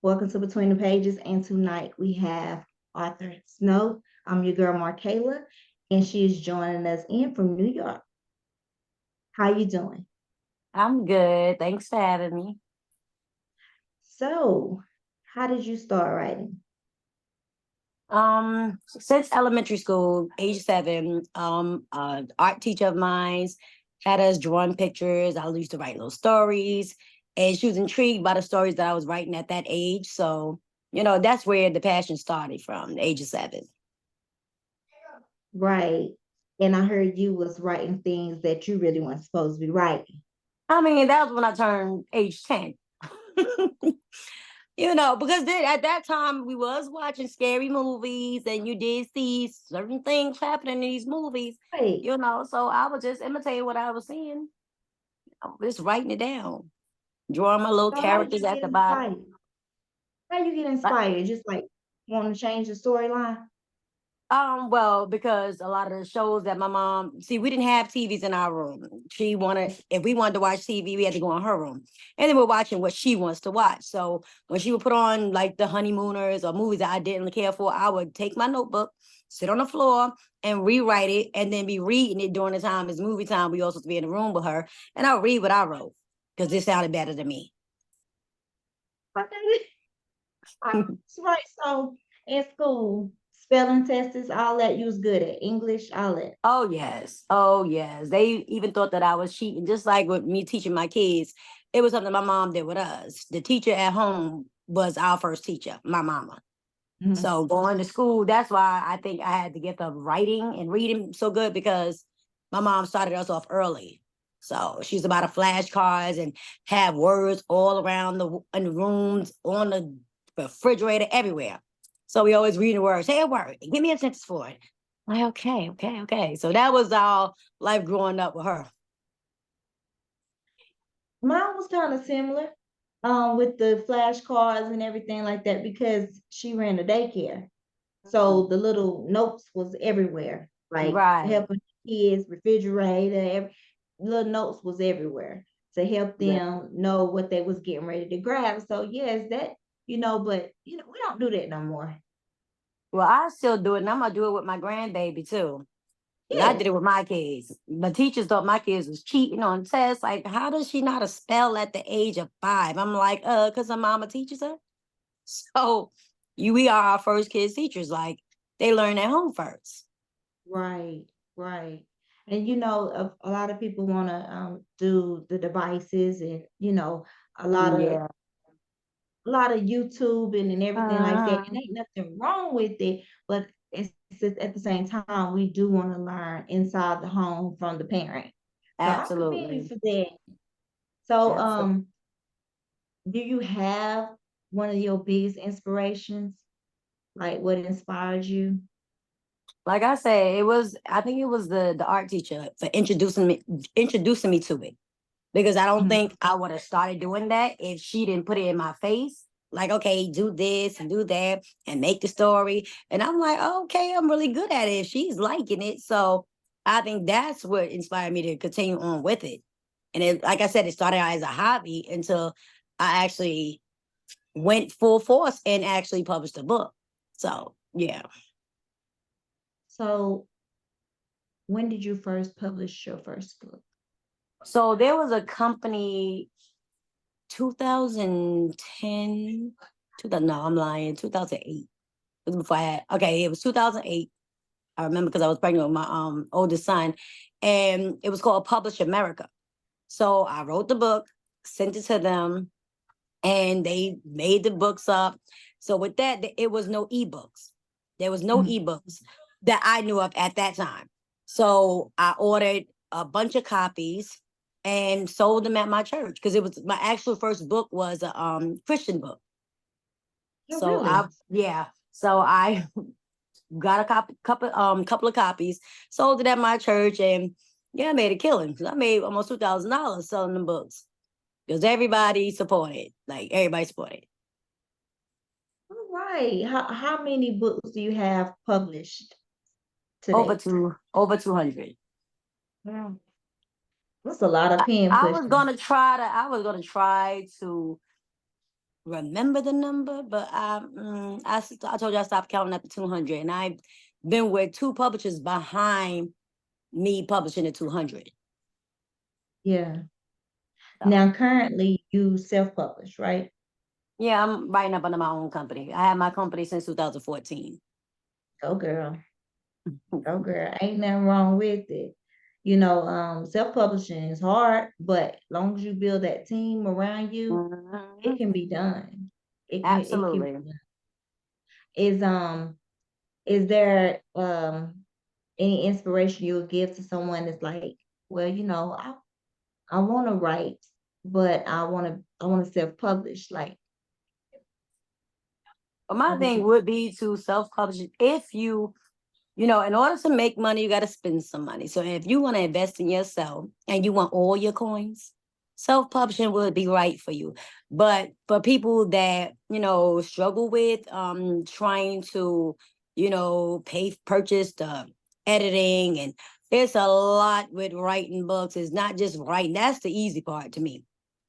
Welcome to Between the Pages, and tonight we have Arthur Snow. I'm your girl Markayla, and she is joining us in from New York. How you doing? I'm good. Thanks for having me. So, how did you start writing? Since elementary school, age 7, art teacher of mine had us drawing pictures. I used to write little stories, and she was intrigued by the stories that I was writing at that age. So, that's where the passion started from, the age of 7. Right. And I heard you was writing things that you really weren't supposed to be writing. I mean, that was when I turned age 10. Because then at that time we was watching scary movies and you did see certain things happening in these movies, Right. so I was just imitating what I was seeing. I was just writing it down, drawing my little So how did characters you at get the bottom. inspired? How you get But, inspired? Just like want to change the storyline? well, because a lot of the shows that my mom see, we didn't have TVs in our room. She wanted, if we wanted to watch TV, we had to go in her room. And then we're watching what she wants to watch. So when she would put on like the Honeymooners or movies that I didn't care for, I would take my notebook, sit on the floor and rewrite it, and then be reading it during the time it's movie time. We also to be in the room with her, and I'll read what I wrote because it sounded better to me. Okay. That's right. So in school, spelling tests, all that you was good at. English, all that. Oh yes. Oh yes. They even thought that I was cheating, just like with me teaching my kids. It was something my mom did with us. The teacher at home was our first teacher, my mama. Mhm. So going to school, that's why I think I had the gift of writing and reading so good, because my mom started us off early. So she's about to flashcards and have words all around in the rooms, on the refrigerator, everywhere. So we always reading words. Say a word. Give me a sentence for it. Like, okay, okay, okay. So that was our life growing up with her. Mine was kind of similar, with the flashcards and everything like that because she ran a daycare. So the little notes was everywhere, like Right. helping kids, refrigerator, little notes was everywhere to help Yeah. them know what they was getting ready to grab. So yes, that but we don't do that no more. Well, I still do it, and I'm gonna do it with my grandbaby too. I did Yes, it with my kids. The teachers thought my kids was cheating on tests. Like, how does she know how to spell at the age of 5? I'm like, because her mama teaches her. So we are our first kids teachers. Like, they learn at home first. right, right. And a lot of people want to do the devices and a lot of Yeah. YouTube and everything like that. And Mhm. ain't nothing wrong with it, but it's just at the same time we do want to learn inside the home from the parent. So I commend you Absolutely. for that. So Absolutely. do you have one of your biggest inspirations? Like what inspired you? Like I said, I think it was the art teacher for introducing me to it. Because I don't Mhm. think I would have started doing that if she didn't put it in my face. Like, okay, do this and do that and make the story. And I'm like, oh, okay, I'm really good at it. She's liking it. So I think that's what inspired me to continue on with it. And like I said, it started out as a hobby until I actually went full force and actually published a book. So yeah. So when did you first publish your first book? So there was a company 2010, 2000, no, I'm lying, 2008. It was before I had, okay, it was 2008. I remember because I was pregnant with my oldest son, and it was called Publish America. So I wrote the book, sent it to them, and they made the books up. So with that, it was no ebooks. There was no Mhm. ebooks that I knew of at that time. So I ordered a bunch of copies and sold them at my church, because it was my actual first book was a Christian book. Oh, So I really? yeah. So I got a couple of copies, sold it at my church, and yeah, I made a killing because I made almost $2,000 selling the books because everybody supported, like everybody supported. All right. How many books do you have published to Over date? to over 200. Yeah. That's a lot of I, pen I was pushing. gonna try to. I was gonna try to remember the number, but I told you I stopped counting at the 200, and I've been with two publishers behind me publishing the 200. Yeah. So, Now currently you self-publish, right? yeah, I'm writing up under my own company. I had my company since 2014. Go girl. Go girl. Ain't nothing wrong with it. You know, self-publishing is hard, but as long as you build that team around you, it Mhm. can be done. It can be Absolutely. done. Is is there any inspiration you would give to someone that's like, well, I want to write, but I want to self-publish. Like, But my what would thing you? would be to self-publish if in order to make money, you got to spend some money. So if you want to invest in yourself and you want all your coins, self-publishing would be right for you. But for people that, struggle with trying to, purchase the editing, and it's a lot with writing books. It's not just writing. That's the easy part to me.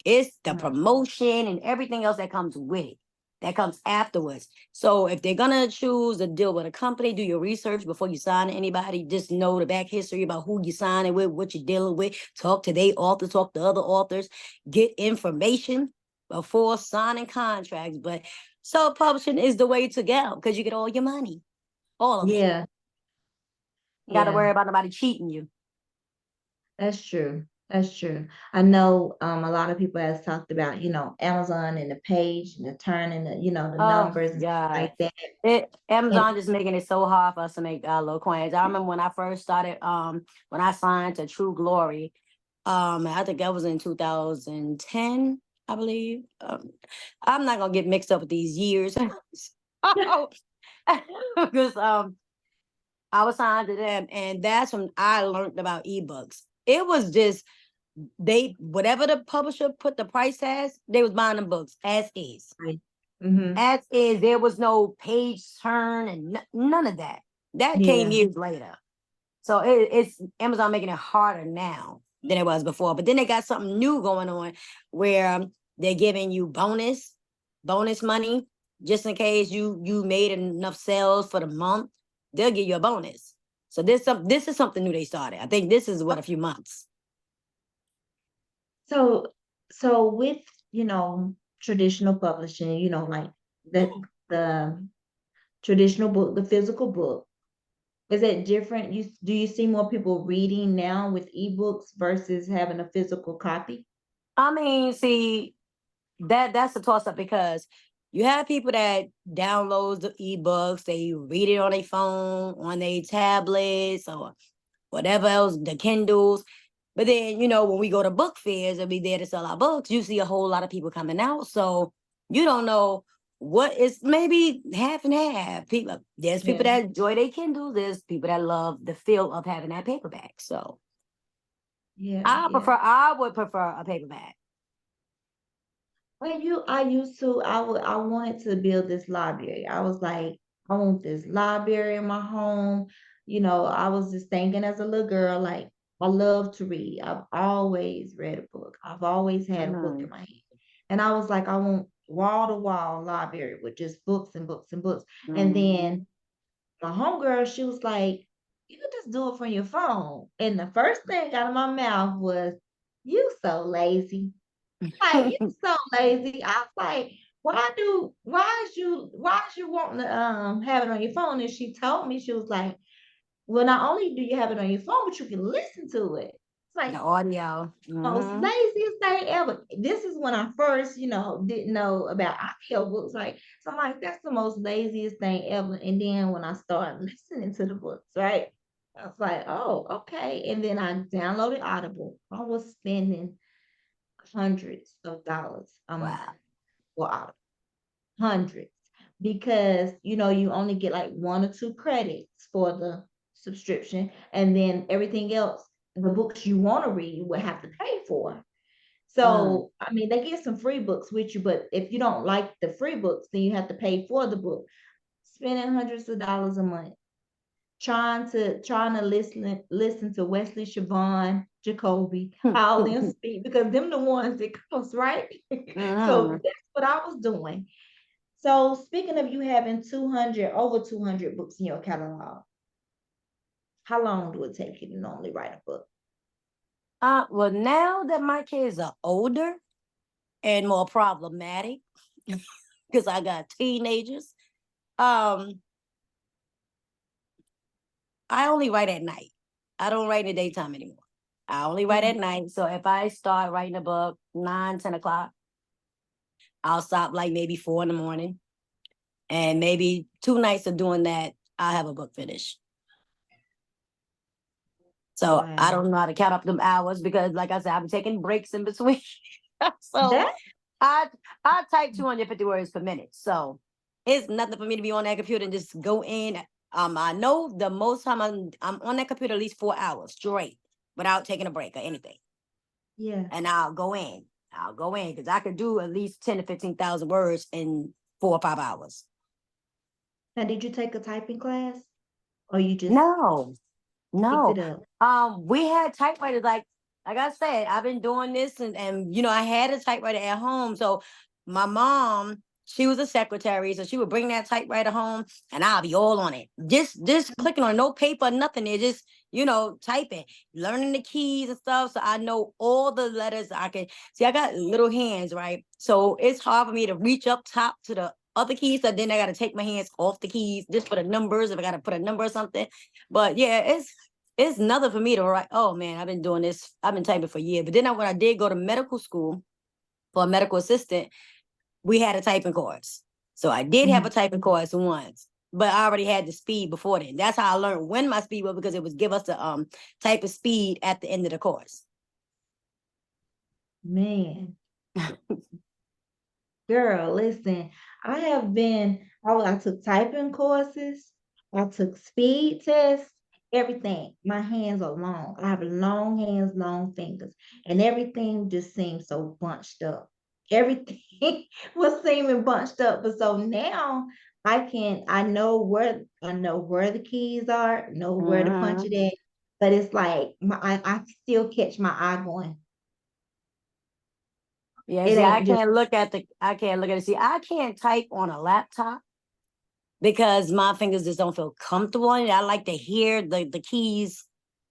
It's the Right. promotion and everything else that comes with it. That comes afterwards. So if they're gonna choose to deal with a company, do your research before you sign to anybody. Just know the back history about who you're signing with, what you're dealing with. Talk to their author, talk to other authors, get information before signing contracts. But self-publishing is the way to go because you get all your money, all of it. Yeah, You got to yeah, worry about nobody cheating you. that's true. That's true. I know a lot of people has talked about, Amazon and the page and the turn and the Oh numbers and stuff God. like that. And Amazon just making it so hard for us to make little coins. I remember when I first started, when I signed to True Glory, I think that was in 2010, I believe. I'm not gonna get mixed up with these years. Because I was signed to them, and that's when I learned about ebooks. It was just they whatever the publisher put the price as, they was buying them books as is. right. Mm-hmm. As is, there was no page turn and none of that. That came Yeah, years later. So it's Amazon making it harder now than it was before. But then they got something new going on where they're giving you bonus money just in case you made enough sales for the month. They'll give you a bonus. So this is something new they started. I think this is what, a few months. so with traditional publishing, like the traditional book, the physical book, is it different? Do you see more people reading now with ebooks versus having a physical copy? I mean, see, that's a toss up because you have people that downloads the ebooks, they read it on their phone, on their tablets, or whatever else, the Kindles. But then, when we go to book fairs and we there to sell our books, you see a whole lot of people coming out. So you don't know what is, maybe half and half. There's people Yeah, that enjoy their Kindles, there's people that love the feel of having that paperback. So yeah, yeah. I would prefer a paperback. I used to, I wanted to build this library. I was like, I want this library in my home. I was just thinking as a little girl, like, I love to read. I've always read a book. I've always had a book in Mhm. my hand. And I was like, I want wall to wall library with just books and books and books. And Mhm. then my homegirl, she was like, you could just do it from your phone. And the first thing out of my mouth was, you so lazy. Like, you so lazy. I was like, why is you wanting to have it on your phone? And she told me, she was like, well, not only do you have it on your phone, but you can listen to it. It's like The audio. most Mhm. laziest thing ever. This is when I first, didn't know about audiobooks. Like, so I'm like, that's the most laziest thing ever. And then when I started listening to the books, right? I was like, oh, okay. And then I downloaded Audible. I was spending hundreds of dollars a month Wow. for Audible. Hundreds. Because you only get like 1 or 2 credits for the subscription, and then everything else, the books you want to read, you will have to pay for. Mm. So, I mean, they get some free books with you, but if you don't like the free books, then you have to pay for the book. Spending hundreds of dollars a month trying to listen to Wesley Siobhan. Jacoby, all them speed because them the ones that cost, right? So Mhm. that's what I was doing. So speaking of you having 200, over 200 books in your catalog, how long do it take you to normally write a book? Well, now that my kids are older and more problematic, because I got teenagers, um, I only write at night. I don't write in the daytime anymore. I only write Mm, at night. So if I start writing a book 9, 10 o'clock, I'll stop like maybe 4 in the morning. And maybe 2 nights of doing that, I'll have a book finished. So I wow. don't know how to count up them hours because, like I said, I've been taking breaks in between. So That I I type 250 words per minute. So it's nothing for me to be on that computer and just go in. I know the most time I'm on that computer at least 4 hours straight without taking a break or anything. yeah. And I'll go in. I'll go in because I could do at least 10 to 15,000 words in 4 or 5 hours. Now did you take a typing class or you just No, picked no. it up? We had typewriters like I said, I've been doing this and I had a typewriter at home. So my mom, she was a secretary, so she would bring that typewriter home and I'll be all on it. Just clicking on no paper, nothing. It just, typing, learning the keys and stuff. So I know all the letters I can see. I got little hands, right? So it's hard for me to reach up top to the other keys. So then I gotta take my hands off the keys just for the numbers if I gotta put a number or something. But yeah, it's nothing for me to write. Oh man, I've been doing this. I've been typing for years. But then when I did go to medical school for a medical assistant, we had a typing course. So I did have a Mhm. typing course once, but I already had the speed before then. That's how I learned when my speed was because it was give us the type of speed at the end of the course. Man, girl, listen, I took typing courses, I took speed tests, everything. My hands are long. I have long hands, long fingers, and everything just seems so bunched up. Everything was seeming bunched up. But so now I know where the keys are, know where to punch Mhm. it at. But it's like I still catch my eye going. Yeah, It see, ain't just I can't look at it. See, I can't type on a laptop because my fingers just don't feel comfortable in it. I like to hear the keys,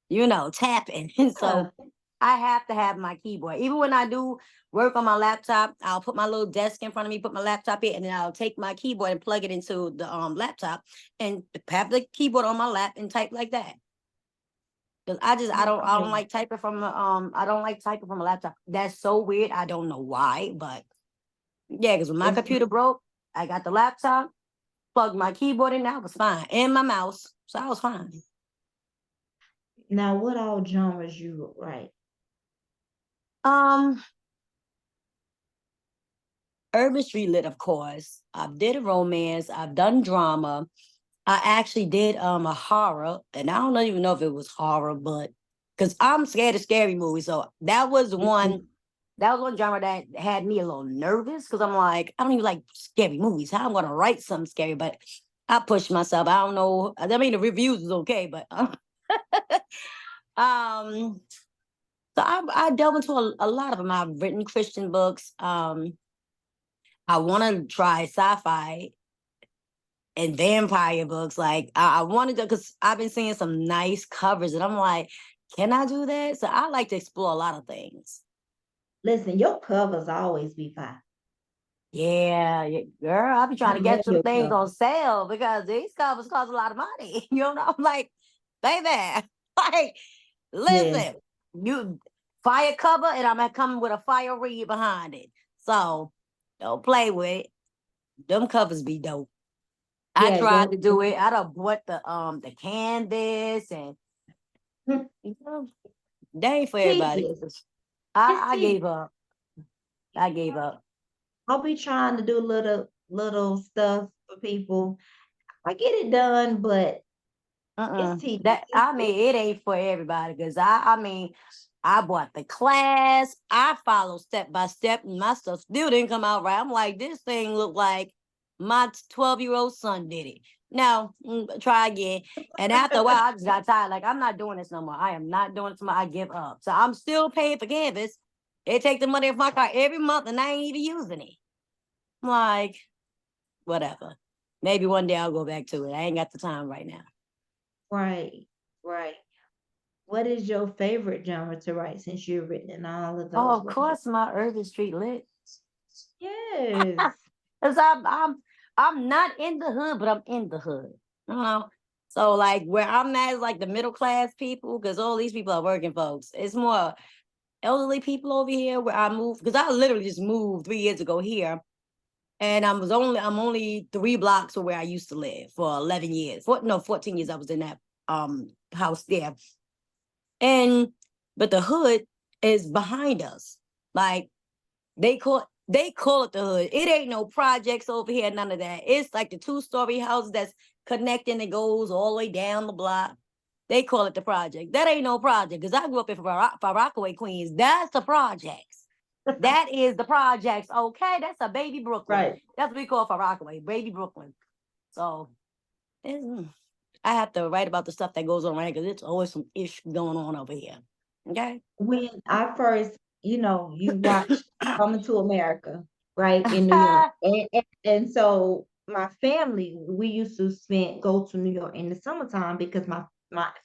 tapping. And uh, so I have to have my keyboard. Even when I do work on my laptop, I'll put my little desk in front of me, put my laptop in, and then I'll take my keyboard and plug it into the laptop and have the keyboard on my lap and type like that. Because I don't okay. like typing I don't like typing from a laptop. That's so weird. I don't know why, but yeah, because when my It's computer broke, I got the laptop, plugged my keyboard in, that was fine. And my mouse. So I was fine. now what all genres you write? Um, Urban Street Lit, of course. I've did a romance. I've done drama. I actually did a horror, and I don't even know if it was horror, but because I'm scared of scary movies, so that was one. That was one genre that had me a little nervous because I'm like, I don't even like scary movies. How I'm gonna write something scary, but I pushed myself. I don't know. I mean, the reviews was okay, but um, so I delve into a lot of them. I've written Christian books. I want to try sci-fi and vampire books. Like I wanted to, because I've been seeing some nice covers, and I'm like, can I do that? So I like to explore a lot of things. Listen, your covers always be fine. Yeah, yeah, girl, I'll be I trying to love get some your things on covers. sale because these covers cost a lot of money. I'm like, baby, like, Yeah. listen, you fire cover, and I'm gonna come with a fire read behind it. So don't play with it. Them covers be dope. I Yeah, tried your to do it. I don't bought the canvas and you know, they ain't for everybody. tedious. It's I tedious. gave up. I gave up. I'll be trying to do little stuff for people. I get it done, but it's tedious. That I mean, it ain't for everybody because I mean, I bought the class. I follow step by step, and my stuff still didn't come out right. I'm like, this thing looked like my 12-year-old son did it. No, try again. And after a while, I just got tired. Like, I'm not doing this no more. I am not doing this no more. I give up. So I'm still paying for canvas. They take the money off my car every month and I ain't even using it. I'm like, whatever. Maybe one day I'll go back to it. I ain't got the time right now. Right, right. What is your favorite genre to write since you've written in all of Oh, those? of What is your course, my Urban Street lit. Yes. Cause I'm not in the hood, but I'm in the hood. You know. So like where I'm at is like the middle class people, because all these people are working folks. It's more elderly people over here where I moved, because I literally just moved 3 years ago here. And I'm only 3 blocks from where I used to live for 11 years. 14 years I was in that house there. And but the hood is behind us. Like they call it the hood. It ain't no projects over here, none of that. It's like the 2-story house that's connecting and goes all the way down the block. They call it the project. That ain't no project because I grew up in Far Rockaway, Queens. That's the projects. That is the projects. Okay, that's a baby Brooklyn. Right. That's what we call Far Rockaway, baby Brooklyn. So I have to write about the stuff that goes on right because it's always some ish going on over here. Okay. When I first, you watched Coming to America, right, in New York. And so my family, we used to go to New York in the summertime because my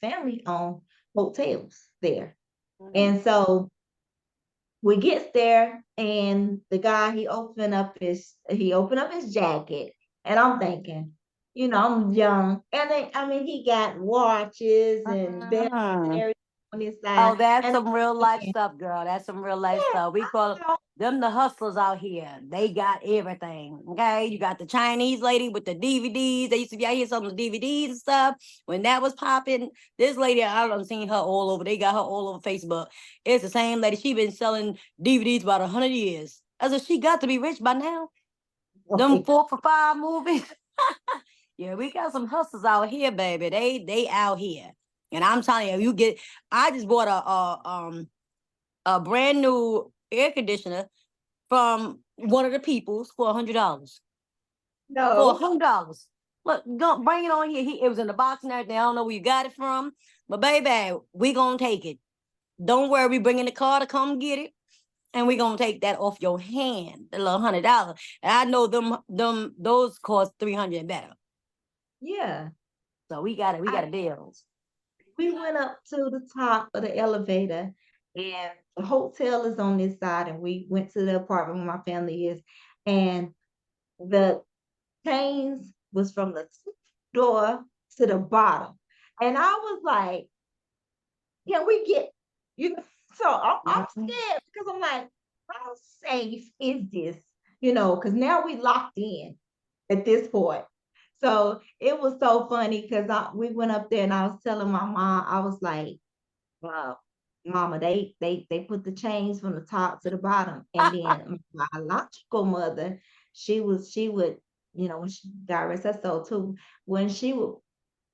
family owned hotels there. Mhm. And so we gets there and the guy he opened up his jacket and I'm thinking, I'm young. And then I mean he got watches and belts and Mhm. everything on his Oh, side. that's And some real I'm life thinking, stuff, girl. That's some real life yeah, stuff. We call I know. them the hustlers out here. They got everything. Okay. You got the Chinese lady with the DVDs. They used to be out here selling the DVDs and stuff. When that was popping, this lady, I don't seen her all over. They got her all over Facebook. It's the same lady. She been selling DVDs about 100 years. I said, she got to be rich by now. Them Right. 4 for $5 movies. Yeah, we got some hustlers out here, baby. They out here. And I'm telling you, I just bought a brand new air conditioner from one of the peoples for $100. For No. $100. Look, go bring it on here. It was in the box and everything. I don't know where you got it from, but baby, we gonna take it. Don't worry, we bringing the car to come get it, and we gonna take that off your hand, the little $100. And I know those cost 300 and better. Yeah. So we got it. We got I a deal. We went up to the top of the elevator and the hotel is on this side and we went to the apartment where my family is and the chains was from the top door to the bottom. And I was like, can we get you know, so I'm Mhm. scared because I'm like, how safe is this? Because now we locked in at this point. So it was so funny because we went up there and I was telling my mom, I was like, wow, mama, they put the chains from the top to the bottom. And then my biological mother, she would, when she got rest her soul too, when she would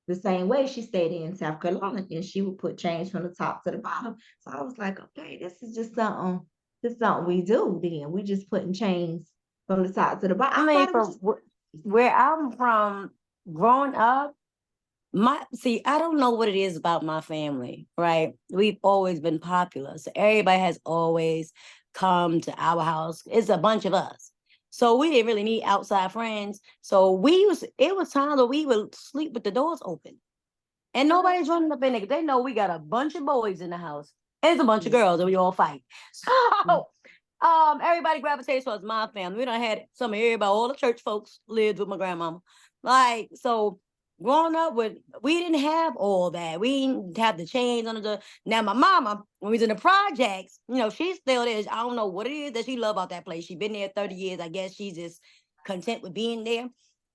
the same way she stayed in South Carolina and she would put chains from the top to the bottom. So I was like, okay, this is something we do then. We just putting chains from the top to the bottom. I I mean, thought it was just where I'm from, growing up, I don't know what it is about my family, right? We've always been popular. So everybody has always come to our house. It's a bunch of us. So we didn't really need outside friends. So it was times where we would sleep with the doors open. And nobody's running up in there. They know we got a bunch of boys in the house. And it's a bunch of yeah. girls and we all fight. Mm. So everybody gravitates towards my family. We done had some of everybody, all the church folks lived with my grandmama. Like, so growing up with, we didn't have all that. We didn't have the chains under the. Now, my mama, when we was in the projects, she's still there. I don't know what it is that she love about that place. She been there 30 years. I guess she's just content with being there.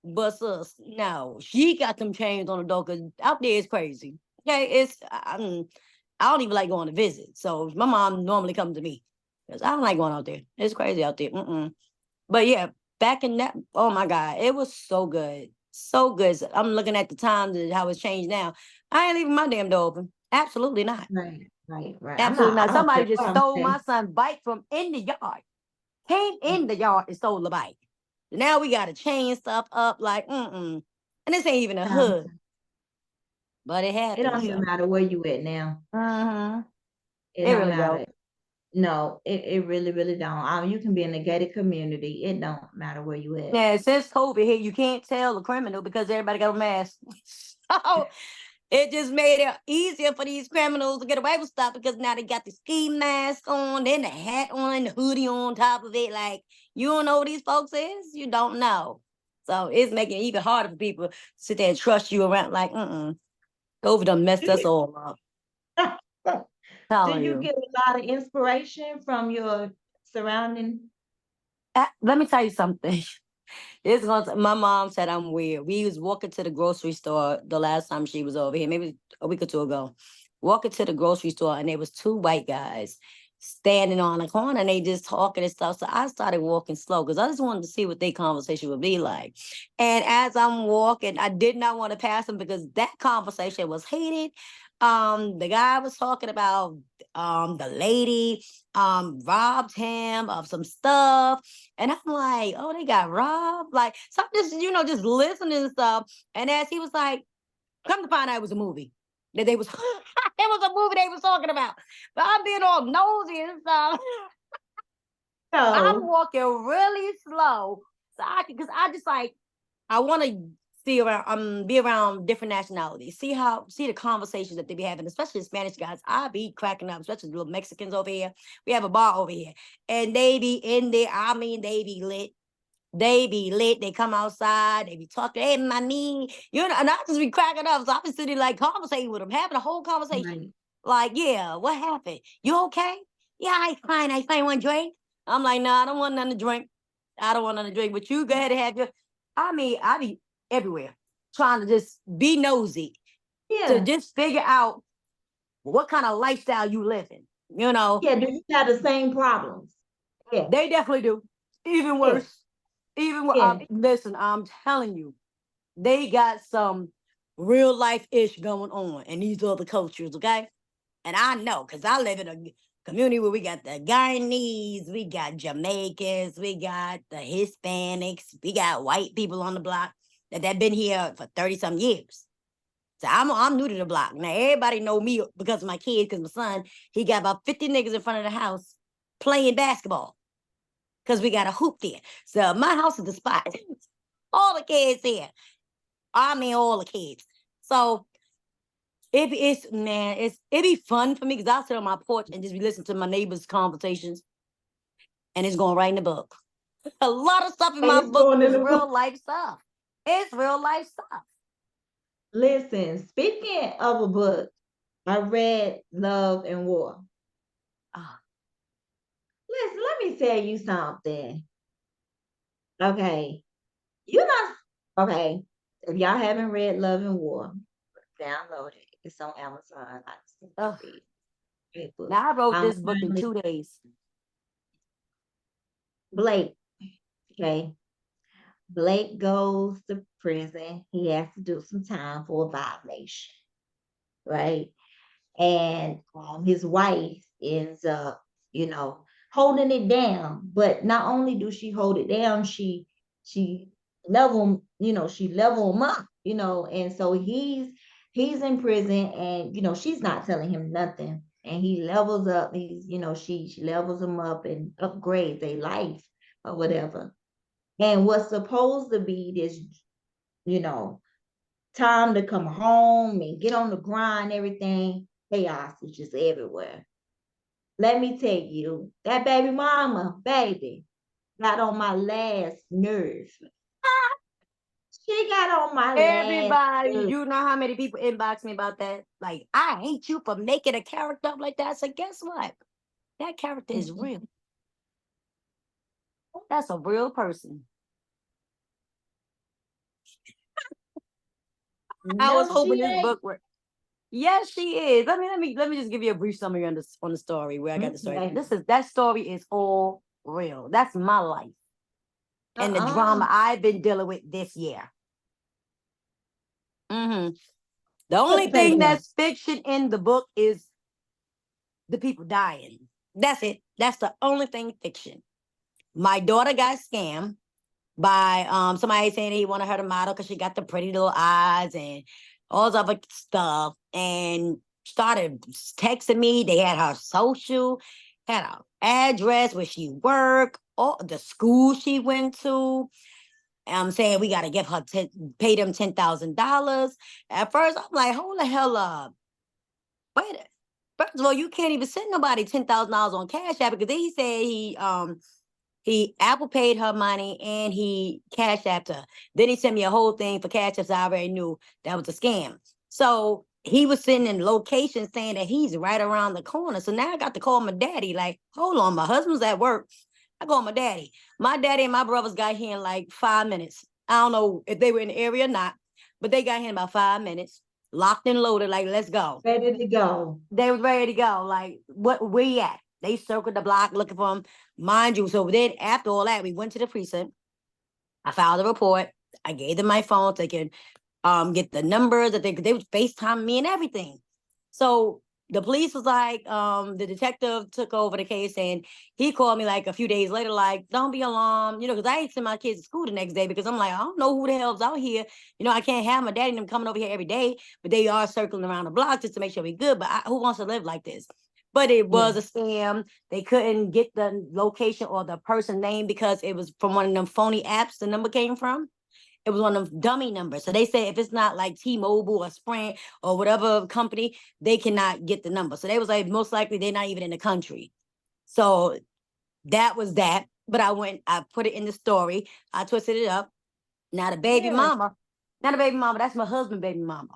But sis, no, she got them chains on the door because out there is crazy. Okay, I don't even like going to visit. So my mom normally comes to me because I don't like going out there. It's crazy out there. Mm-mm. But yeah, back in that, oh my God, it was so good. So good. So I'm looking at the times and how it's changed now. I ain't leaving my damn door open. Absolutely not. Right, right, right. Absolutely I not. don't care Somebody just what I'm stole my saying. son's bike from in the yard. Came in the yard and stole the bike. Now we got to chain stuff up like, mm-mm. And this ain't even a Um, hood, but it it don't happens. even So, matter where you at now. hmm It it don't really don't. matter. No, it really, really don't. You can be in a gated community. It don't matter where you at. Yeah, since COVID hit, you can't tell a criminal because everybody got a mask. So it just made it easier for these criminals to get away with stuff because now they got the ski mask on, then the hat on, the hoodie on top of it. Like, you don't know who these folks is, you don't know. So it's making it even harder for people to sit there and trust you around. Like, COVID done messed us all up. Do Telling you you. get a lot of inspiration from your surrounding? Let me tell you something. My mom said I'm weird. We was walking to the grocery store the last time she was over here, maybe a week or two ago. Walking to the grocery store, and there was two white guys standing on the corner, and they just talking and stuff. So I started walking slow because I just wanted to see what their conversation would be like. And as I'm walking, I did not want to pass them because that conversation was heated. The guy was talking about the lady robbed him of some stuff, and I'm like, oh, they got robbed. Like, so I'm just, just listening and stuff. And as he was like, come to find out it was a movie. That they was it was a movie they was talking about. But I'm being all nosy and stuff. I'm No. walking really slow. So I can, because I just like, I want to be around different nationalities. See the conversations that they be having, especially the Spanish guys. I be cracking up, especially the little Mexicans over here. We have a bar over here, and they be in there. I mean, they be lit. They be lit. They come outside. They be talking. Hey, mommy, and I just be cracking up. So I be sitting like conversating with them, having a whole conversation. Right. Like, yeah, what happened? You okay? Yeah, I fine. I fine. Want drink? I'm like, nah, I don't want nothing to drink. I don't want nothing to drink. But you go ahead and have your. I mean, I be everywhere trying to just be nosy to Yeah. just figure out what kind of lifestyle you living. Yeah. Do you have the same problems? Yeah. They definitely do. Even Yeah. worse. Even worse. Yeah. Listen, I'm telling you, they got some real life ish going on in these other cultures, okay? And I know because I live in a community where we got the Guyanese, we got Jamaicans, we got the Hispanics, we got white people on the block that been here for 30 some years. So I'm new to the block. Now everybody know me because of my kids, because my son, he got about 50 niggas in front of the house playing basketball because we got a hoop there. So my house is the spot. All the kids here. I mean, all the kids. So it be fun for me because I'll sit on my porch and just be listening to my neighbors' conversations, and it's going right in the book. A lot of stuff in And my it's book going in is the book. real life stuff. It's real life stuff. Listen, speaking of a book, I read Love and War. Ah, Listen, let me tell you something. Okay. You know, okay. If y'all haven't read Love and War, download it. It's on Amazon. I just to ugh. read. Great book. Now I wrote this book in Finally, 2 days. Blake. Okay. Blake goes to prison. He has to do some time for a violation, right? And his wife ends up, you know, holding it down. But not only do she hold it down, she she level him up, and so he's in prison, and she's not telling him nothing. And he levels up, she levels him up and upgrades their life or whatever. And what's supposed to be this, you know, time to come home and get on the grind, everything, chaos is just everywhere. Let me tell you, that baby mama, baby, got on my last nerve. She got on my last Everybody, nerve. you know how many people inbox me about that? Like, I hate you for making a character up like that. So guess what? That character is real. That's a real person. I was No, hoping she this ain't. book were. Yes, she is. Let me just give you a brief summary on the story where I got the story. Okay. That story is all real. That's my life and the Uh-uh. drama I've been dealing with this year. hmm The Put only the paper thing down. that's fiction in the book is the people dying. That's it. That's the only thing fiction. My daughter got scammed. by somebody saying he wanted her to model because she got the pretty little eyes and all this other stuff, and started texting me. They had her social, had her address, where she worked, all the school she went to. I'm saying we got to give her pay them $10,000. At first, I'm like, hold the hell up. Wait. First of all, you can't even send nobody $10,000 on Cash App, because then he said he Apple paid her money and he Cash Apped her. Then he sent me a whole thing for Cash Apps. I already knew that was a scam. So he was sending locations saying that he's right around the corner. So now I got to call my daddy. Like, hold on, my husband's at work. I call my daddy. My daddy and my brothers got here in like 5 minutes. I don't know if they were in the area or not, but they got here in about 5 minutes, locked and loaded. Like, let's go. Ready to go. They was ready to go. Like, what where you at? They circled the block looking for him. Mind you, so then after all that, we went to the precinct. I filed a report. I gave them my phone so they could get the numbers that they would FaceTime me and everything. So the police was like, the detective took over the case, and he called me like a few days later, like, don't be alarmed, because I ain't send my kids to school the next day, because I'm like, I don't know who the hell's out here. I can't have my daddy and them coming over here every day, but they are circling around the block just to make sure we good. But who wants to live like this? But it was a scam. They couldn't get the location or the person name because it was from one of them phony apps the number came from. It was one of them dummy numbers. So they say if it's not like T-Mobile or Sprint or whatever company, they cannot get the number. So they was like, most likely they're not even in the country. So that was that. But I put it in the story. I twisted it up. Now the baby Yeah. mama, that's my husband, baby mama.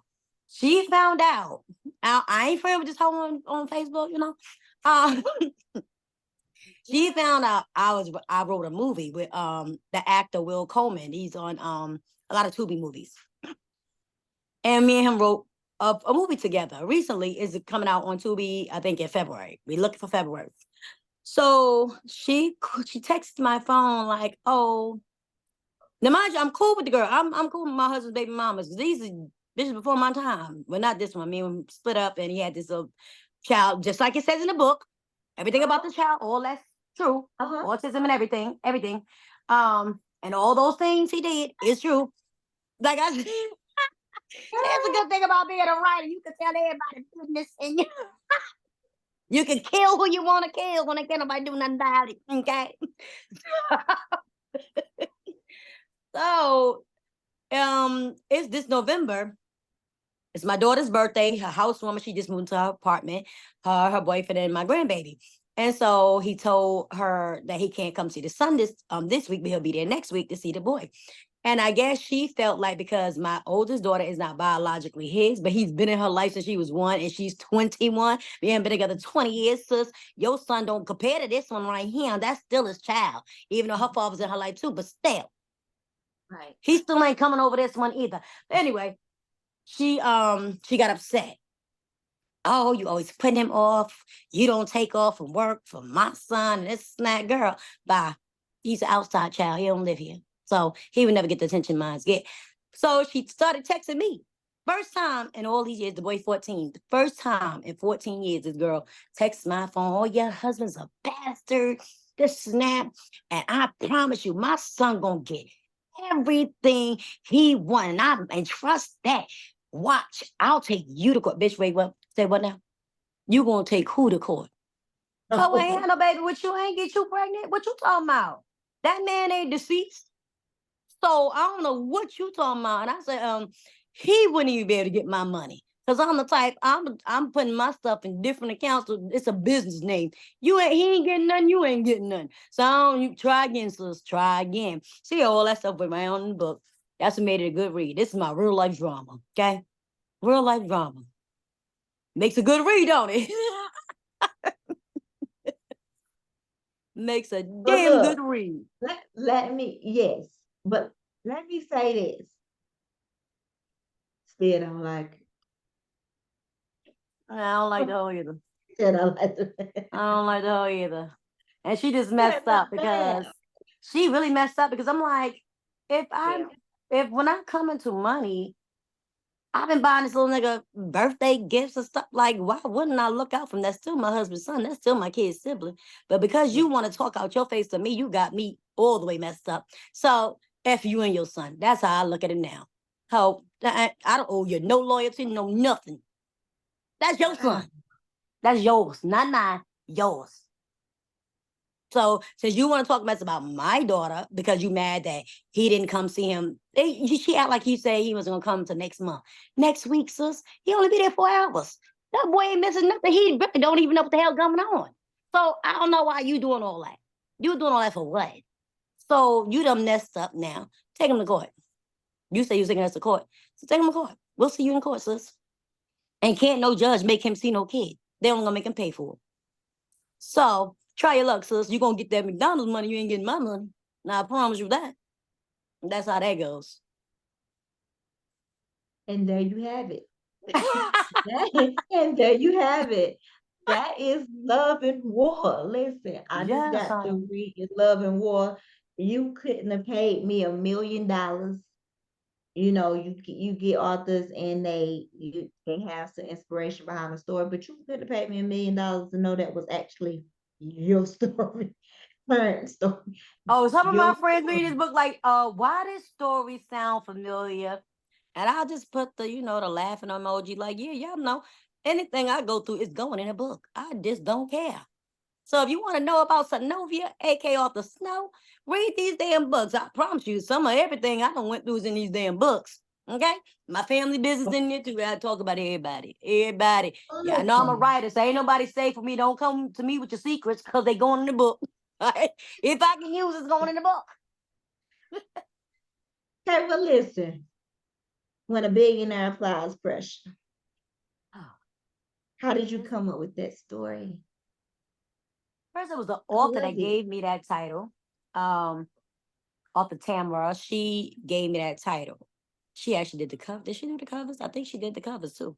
She found out. I ain't friends with this hoe on Facebook, Um, she found out I wrote a movie with the actor Will Coleman. He's on a lot of Tubi movies. And me and him wrote a movie together. Recently is coming out on Tubi, I think in February. We're looking for February. So she texted my phone like, oh, now mind you, I'm cool with the girl. I'm cool with my husband's baby mamas. These are bitches before my time. Well, not this one. Me and him split up, and he had this little child, just like it says in the book. Everything about the child, all that's true. Autism and everything. And all those things he did is true. Like I said, that's a good thing about being a writer. You can tell everybody business, and you can kill who you want to kill when they can't nobody do nothing about it. Okay. So it's this November. It's my daughter's birthday. Her housewarming, she just moved to her apartment. Her boyfriend and my grandbaby. And so he told her that he can't come see the son this week, but he'll be there next week to see the boy. And I guess she felt like, because my oldest daughter is not biologically his, but he's been in her life since she was 1 and she's 21. We haven't been together 20 years, sis. Your son don't compare to this one right here. That's still his child, even though her father's in her life too, but still. Right. He still ain't coming over this one either. But anyway, she got upset. Oh, you always putting him off. You don't take off from work for my son. And this and that. Girl, bye. He's an outside child. He don't live here. So he would never get the attention mines get. So she started texting me. First time in all these years, the boy 14. The first time in 14 years, this girl texts my phone. Oh, your husband's a bastard. This snap. And I promise you, my son gonna get everything he wants. And trust that. Watch, I'll take you to court. Bitch, wait, what? Say what now? You gonna take who to court? Oh, I ain't had no baby with you. I ain't get you pregnant. What you talking about? That man ain't deceased. So I don't know what you talking about. And I said, he wouldn't even be able to get my money. Cause I'm the type, I'm putting my stuff in different accounts. So it's a business name. He ain't getting nothing, you ain't getting nothing. So you try again, sis. Try again. See all that stuff with my own book. That's what made it a good read. This is my real life drama. Okay? Real life drama. Makes a good read, don't it? Makes a damn good read. Let me, yes, but let me say this. Still don't like it. I don't like the hoe either. Still don't like I don't like the hoe either. And she just messed up because she really messed up, because I'm like, if when I come into money, I've been buying this little nigga birthday gifts and stuff. Like, why wouldn't I look out for him? That's still my husband's son. That's still my kid's sibling. But because you want to talk out your face to me, you got me all the way messed up. So F you and your son. That's how I look at it now. How I don't owe you no loyalty, no nothing. That's your Uh, son. That's yours, not mine. Yours. So since you want to talk mess about my daughter because you mad that he didn't come see him, she act like he said he was gonna come to next month, next week, sis. He only be there 4 hours. That boy ain't missing nothing. He really don't even know what the hell going on. So I don't know why you doing all that. You doing all that for what? So you done messed up now. Take him to court. You say you taking us to court, so take him to court. We'll see you in court, sis. And can't no judge make him see no kid. They only gonna make him pay for it. So try your luck, sis. You gonna get that McDonald's money. You ain't getting my money. Now I promise you that. That's how that goes. and there you have it. And there you have it. That is Love and War. Listen, I just Yes, got to honey. read Love and War. You couldn't have paid me $1 million. You know, you get authors and they have some inspiration behind the story, but you couldn't have paid me $1 million to know that was actually your story, current story, Oh, some of your my friends read story. this book like, why does story sound familiar? And I'll just put the, the laughing emoji, like, yeah, y'all know. Anything I go through is going in a book. I just don't care. So if you want to know about Synovia, aka Author Snow, read these damn books. I promise you, some of everything I done went through is in these damn books. Okay? My family business in there too. I talk about everybody. Everybody. Yeah, I know I'm a Listen, writer, so ain't nobody safe for me. Don't come to me with your secrets because they going in the book. All right? If I can use it's going in the book. okay, well, listen. When a billionaire applies pressure, how did you come up with that story? First, it was the I author love that it. gave me that title. Um, Author Tamara, she gave me that title. She actually did the cover. Did she do the covers? I think she did the covers too.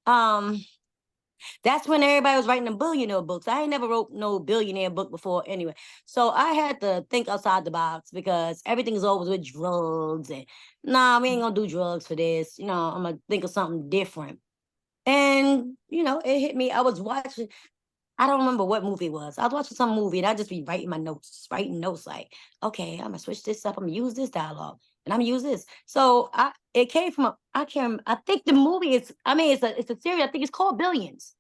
Um, that's when everybody was writing the billionaire books. I ain't never wrote no billionaire book before anyway. So I had to think outside the box because everything is always with drugs and nah, we ain't gonna do drugs for this. I'm gonna think of something different. And it hit me. I was watching, I don't remember what movie it was. I was watching some movie and I just be writing my notes, writing notes like, okay, I'm gonna switch this up. I'm gonna use this dialogue and I'm gonna use this. So it came from I can't. I think the movie is. I mean, it's a series. I think it's called Billions.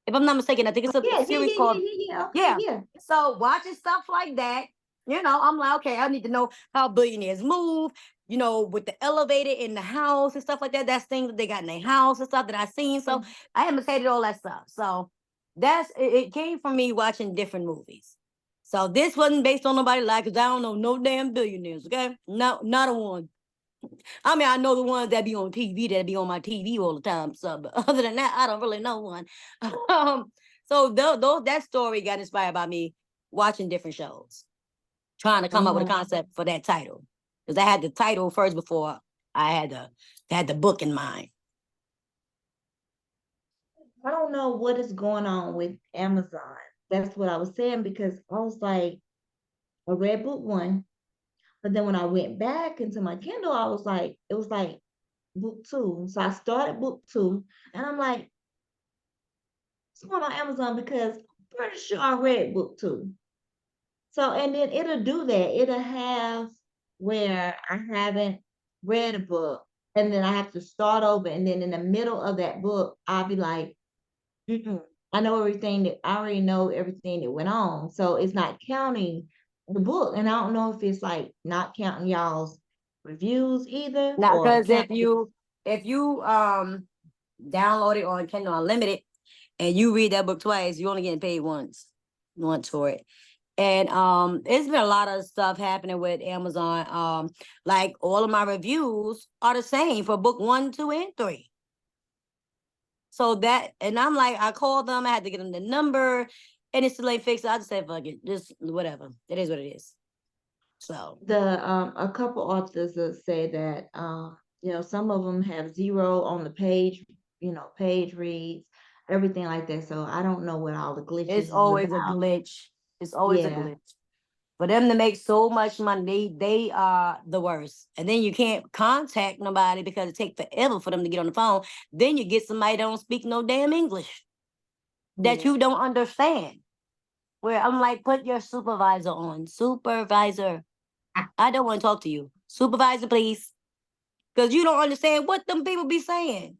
If I'm not mistaken, I think it's a Yeah, yeah, series yeah, yeah, called yeah, yeah. Okay, yeah. yeah. So watching stuff like that, I'm like, okay, I need to know how billionaires move. With the elevator in the house and stuff like that. That's things that they got in their house and stuff that I seen. So Mm. I imitated all that stuff. So it came from me watching different movies. So this wasn't based on nobody like, cause I don't know no damn billionaires. Okay, no, not a one. I mean, I know the ones that be on TV, that be on my TV all the time. So, but other than that, I don't really know one. So that story got inspired by me watching different shows, trying to come up with a Um, concept for that title. Because I had the title first before I had the book in mind. I don't know what is going on with Amazon. That's what I was saying because I was like, I read book one, but then when I went back into my Kindle, I was like, it was like book two. So I started book two, and I'm like, what's going on Amazon? Because I'm pretty sure I read book two. So, and then it'll do that. It'll have where I haven't read a book, and then I have to start over, and then in the middle of that book, I'll be like, mm-mm, I know everything that I already know everything that went on. So it's not counting the book. And I don't know if it's like not counting y'all's reviews either Now, or because if counting. you if you download it on Kindle Unlimited and you read that book twice, you only getting paid once for it. And it's been a lot of stuff happening with Amazon. Like all of my reviews are the same for book 1, 2, and 3. So and I'm like, I called them, I had to get them the number, and it's still ain't fixed. I just said, fuck it, just whatever. It is what it is. So The a couple authors that say that some of them have zero on the page, page reads, everything like that. So I don't know what all the glitches it's is always a about. glitch. It's always a Yeah. glitch. For them to make so much money, they are the worst. And then you can't contact nobody because it takes forever for them to get on the phone. Then you get somebody that don't speak no damn English that Yeah. you don't understand. Where I'm like, put your supervisor on. Supervisor. I don't want to talk to you. Supervisor, please. Because you don't understand what them people be saying.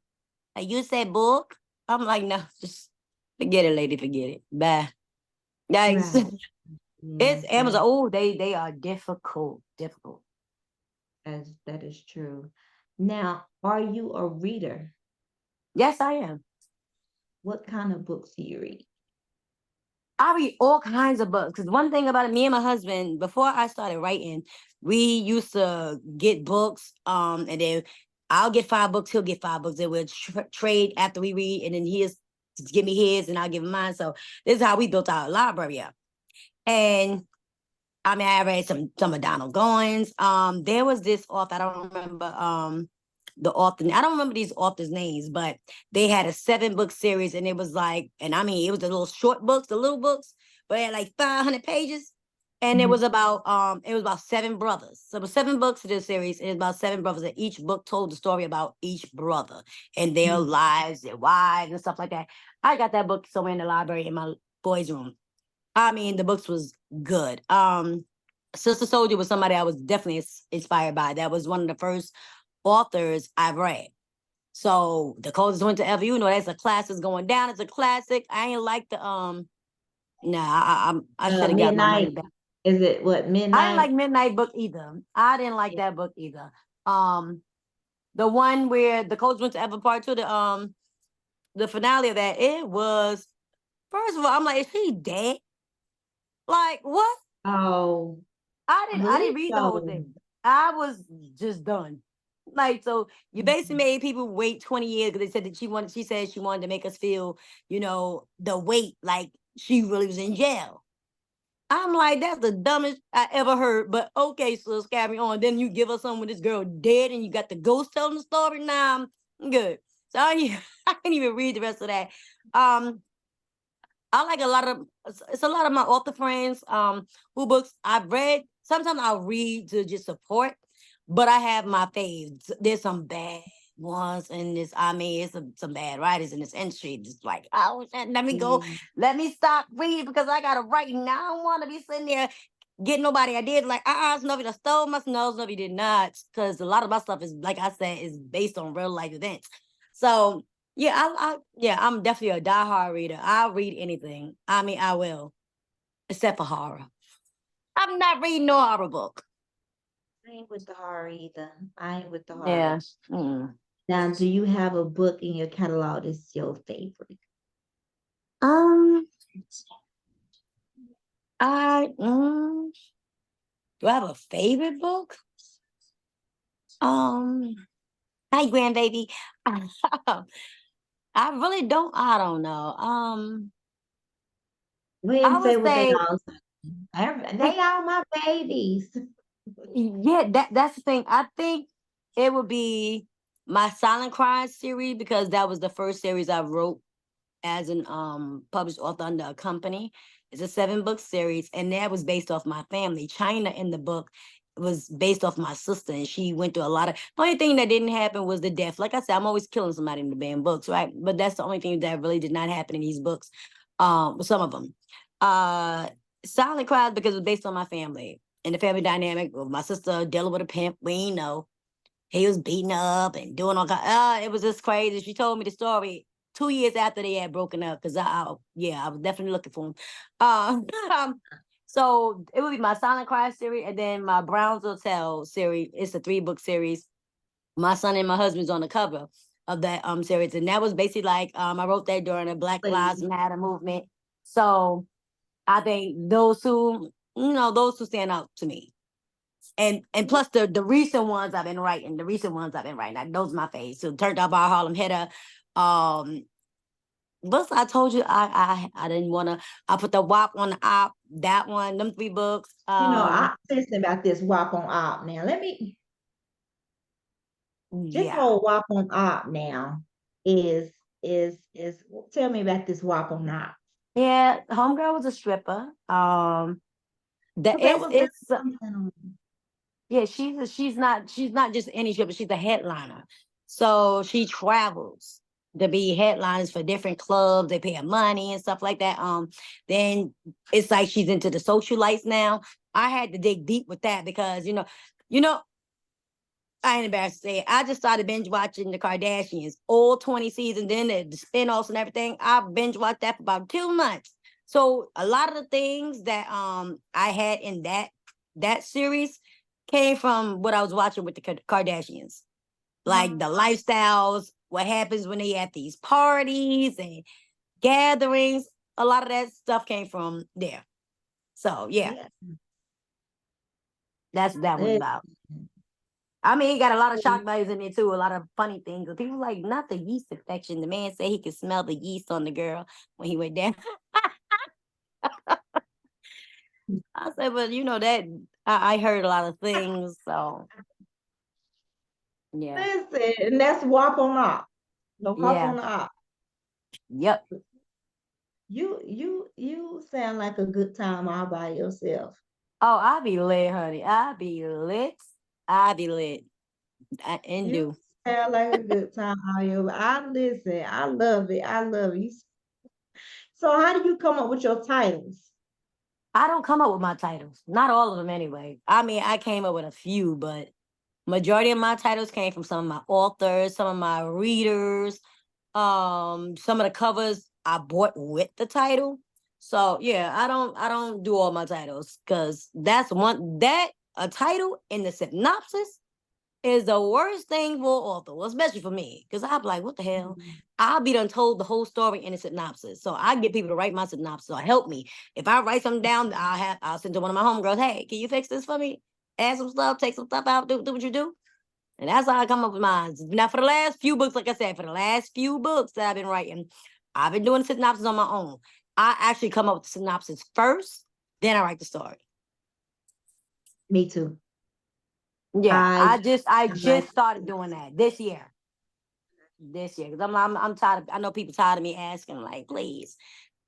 Like you said book. I'm like, no, just forget it, lady. Forget it. Bye. Guys, Right. Yeah, it's Amazon. Oh, they are difficult. Difficult. that is true. Now, are you a reader? Yes, I am. What kind of books do you read? I read all kinds of books. Because one thing about it, me and my husband, before I started writing, we used to get books. And then I'll get 5 books, he'll get 5 books, and we'll trade after we read, and then he'll give me his, and I'll give him mine. So this is how we built our library up. And I mean, I read some of Donald Goins. There was this author, I don't remember the author. I don't remember these authors' names, but they had a 7-book series, and it was like, and I mean, it was the little short books, the little books, but it had like 500 pages. And Mhm. it was about 7 brothers. So it was 7 books to this series, and it's about 7 brothers, and each book told the story about each brother and their Mhm. lives, their wives, and stuff like that. I got that book somewhere in the library in my boys' room. I mean, the books was good. Sister Soldier was somebody I was definitely inspired by. That was one of the first authors I've read. So the coldest winter ever, that's a classic going down. It's a classic. I ain't like the nah, I should have got my money Midnight. back. Is it what I didn't midnight? like Midnight Book either. I didn't like that book either. Um, the one where the coldest winter ever part 2, the finale of that, it was first of all, I'm like, is he dead? Like what? Oh, I I believe didn't read the whole so. thing. I was just done. Like, so you basically Mhm. made people wait 20 years because they said that she said she wanted to make us feel, the wait like she really was in jail. I'm like, that's the dumbest I ever heard. But okay, so carry on. Then you give us something with this girl dead and you got the ghost telling the story. Nah, I'm good. So I can't even read the rest of that. Um, I like a lot of it's a lot of my author friends who books I've read. Sometimes I'll read to just support, but I have my faves. There's some bad ones in this. I mean, it's some bad writers in this industry. Just like, oh, let me go, Yeah. let me stop reading because I gotta write. And I don't want to be sitting there getting nobody. I did like, Snowy done stole my snow. Snowy did not, because a lot of my stuff is, like I said, is based on real life events. So yeah, yeah, I'm definitely a diehard reader. I'll read anything. I mean, I will, except for horror. I'm not reading no horror book. I ain't with the horror either. I ain't with the horror. Yeah. Mm. Now, do you have a book in your catalog that's your favorite? Um, I do I have a favorite book? Um, Hi, grandbaby. I really don't. I don't know. Go ahead I and say would what they say all say. it. They are my babies. Yeah, that's the thing. I think it would be my Silent Crimes series because that was the first series I wrote as an published author under a company. It's a 7-book series, and that was based off my family. China in the book was based off my sister, and she went through a lot of. The only thing that didn't happen was the death. Like I said, I'm always killing somebody in the damn books, right? But that's the only thing that really did not happen in these books. Some of them. Uh, Silent Cries because it was based on my family and the family dynamic of my sister dealing with a pimp. We ain't know he was beating her up and doing all kind. It was just crazy. She told me the story 2 years after they had broken up because yeah, I was definitely looking for him. Um, so it would be my Silent Cry series and then my Brownsville Tale series. It's a 3-book series. My son and my husband's on the cover of that series, and that was basically like I wrote that during the Black Lives Please. Matter movement. So I think those two stand out to me. And plus the recent ones I've been writing, those are my faves. So Turned Out by Harlem Hitter. Um, but I told you I didn't wanna I put the WAP on the op, that one, them 3 books. I listen about this WAP on op now. This Yeah. whole WAP on op now is tell me about this WAP on op. Yeah, Homegirl was a stripper. The But that was really it's something. yeah, she's not just any stripper, she's a headliner. So she travels. to be headliners for different clubs. They pay her money and stuff like that. Then it's like she's into the socialites now. I had to dig deep with that because you know, I ain't embarrassed to say it. I just started binge watching the Kardashians, all 20 seasons, then the spin-offs and everything. I binge watched that for about 2 months. So a lot of the things that I had in that series came from what I was watching with the Kardashians. Like the lifestyles, what happens when they at these parties and gatherings. A lot of that stuff came from there. So yeah, Yeah. that's what that was That- about. I mean, he got a lot of shock values in there too, a lot of funny things. And people like, not the yeast infection. The man said he could smell the yeast on the girl when he went down. I said, but that I heard a lot of things. So yeah. Listen, and that's WAP on op. No hop Yeah. on the op. Yep. You sound like a good time all by yourself. Oh, I be lit, honey. I be lit. I be lit. And You do. sound like a good time all your. I listen. I love it. I love you. So how do you come up with your titles? I don't come up with my titles. Not all of them anyway. I mean, I came up with a few, but majority of my titles came from some of my authors, some of my readers, some of the covers I bought with the title. So yeah, I don't do all my titles because that's one that a title in the synopsis is the worst thing for an author, well, especially for me, because I'll be like, what the hell? Mhm. I'll be done told the whole story in a synopsis. So I get people to write my synopsis or help me. If I write something down, I'll send to one of my homegirls, hey, can you fix this for me? Add some stuff, take some stuff out, do what you do. And that's how I come up with mine. Now, for the last few books, like I said, for the last few books that I've been writing, I've been doing synopsis on my own. I actually come up with the synopsis first, then I write the story. Me too. Yeah, I I just like started doing that this year. This year, because I'm tired of. I know people tired of me asking, like, please,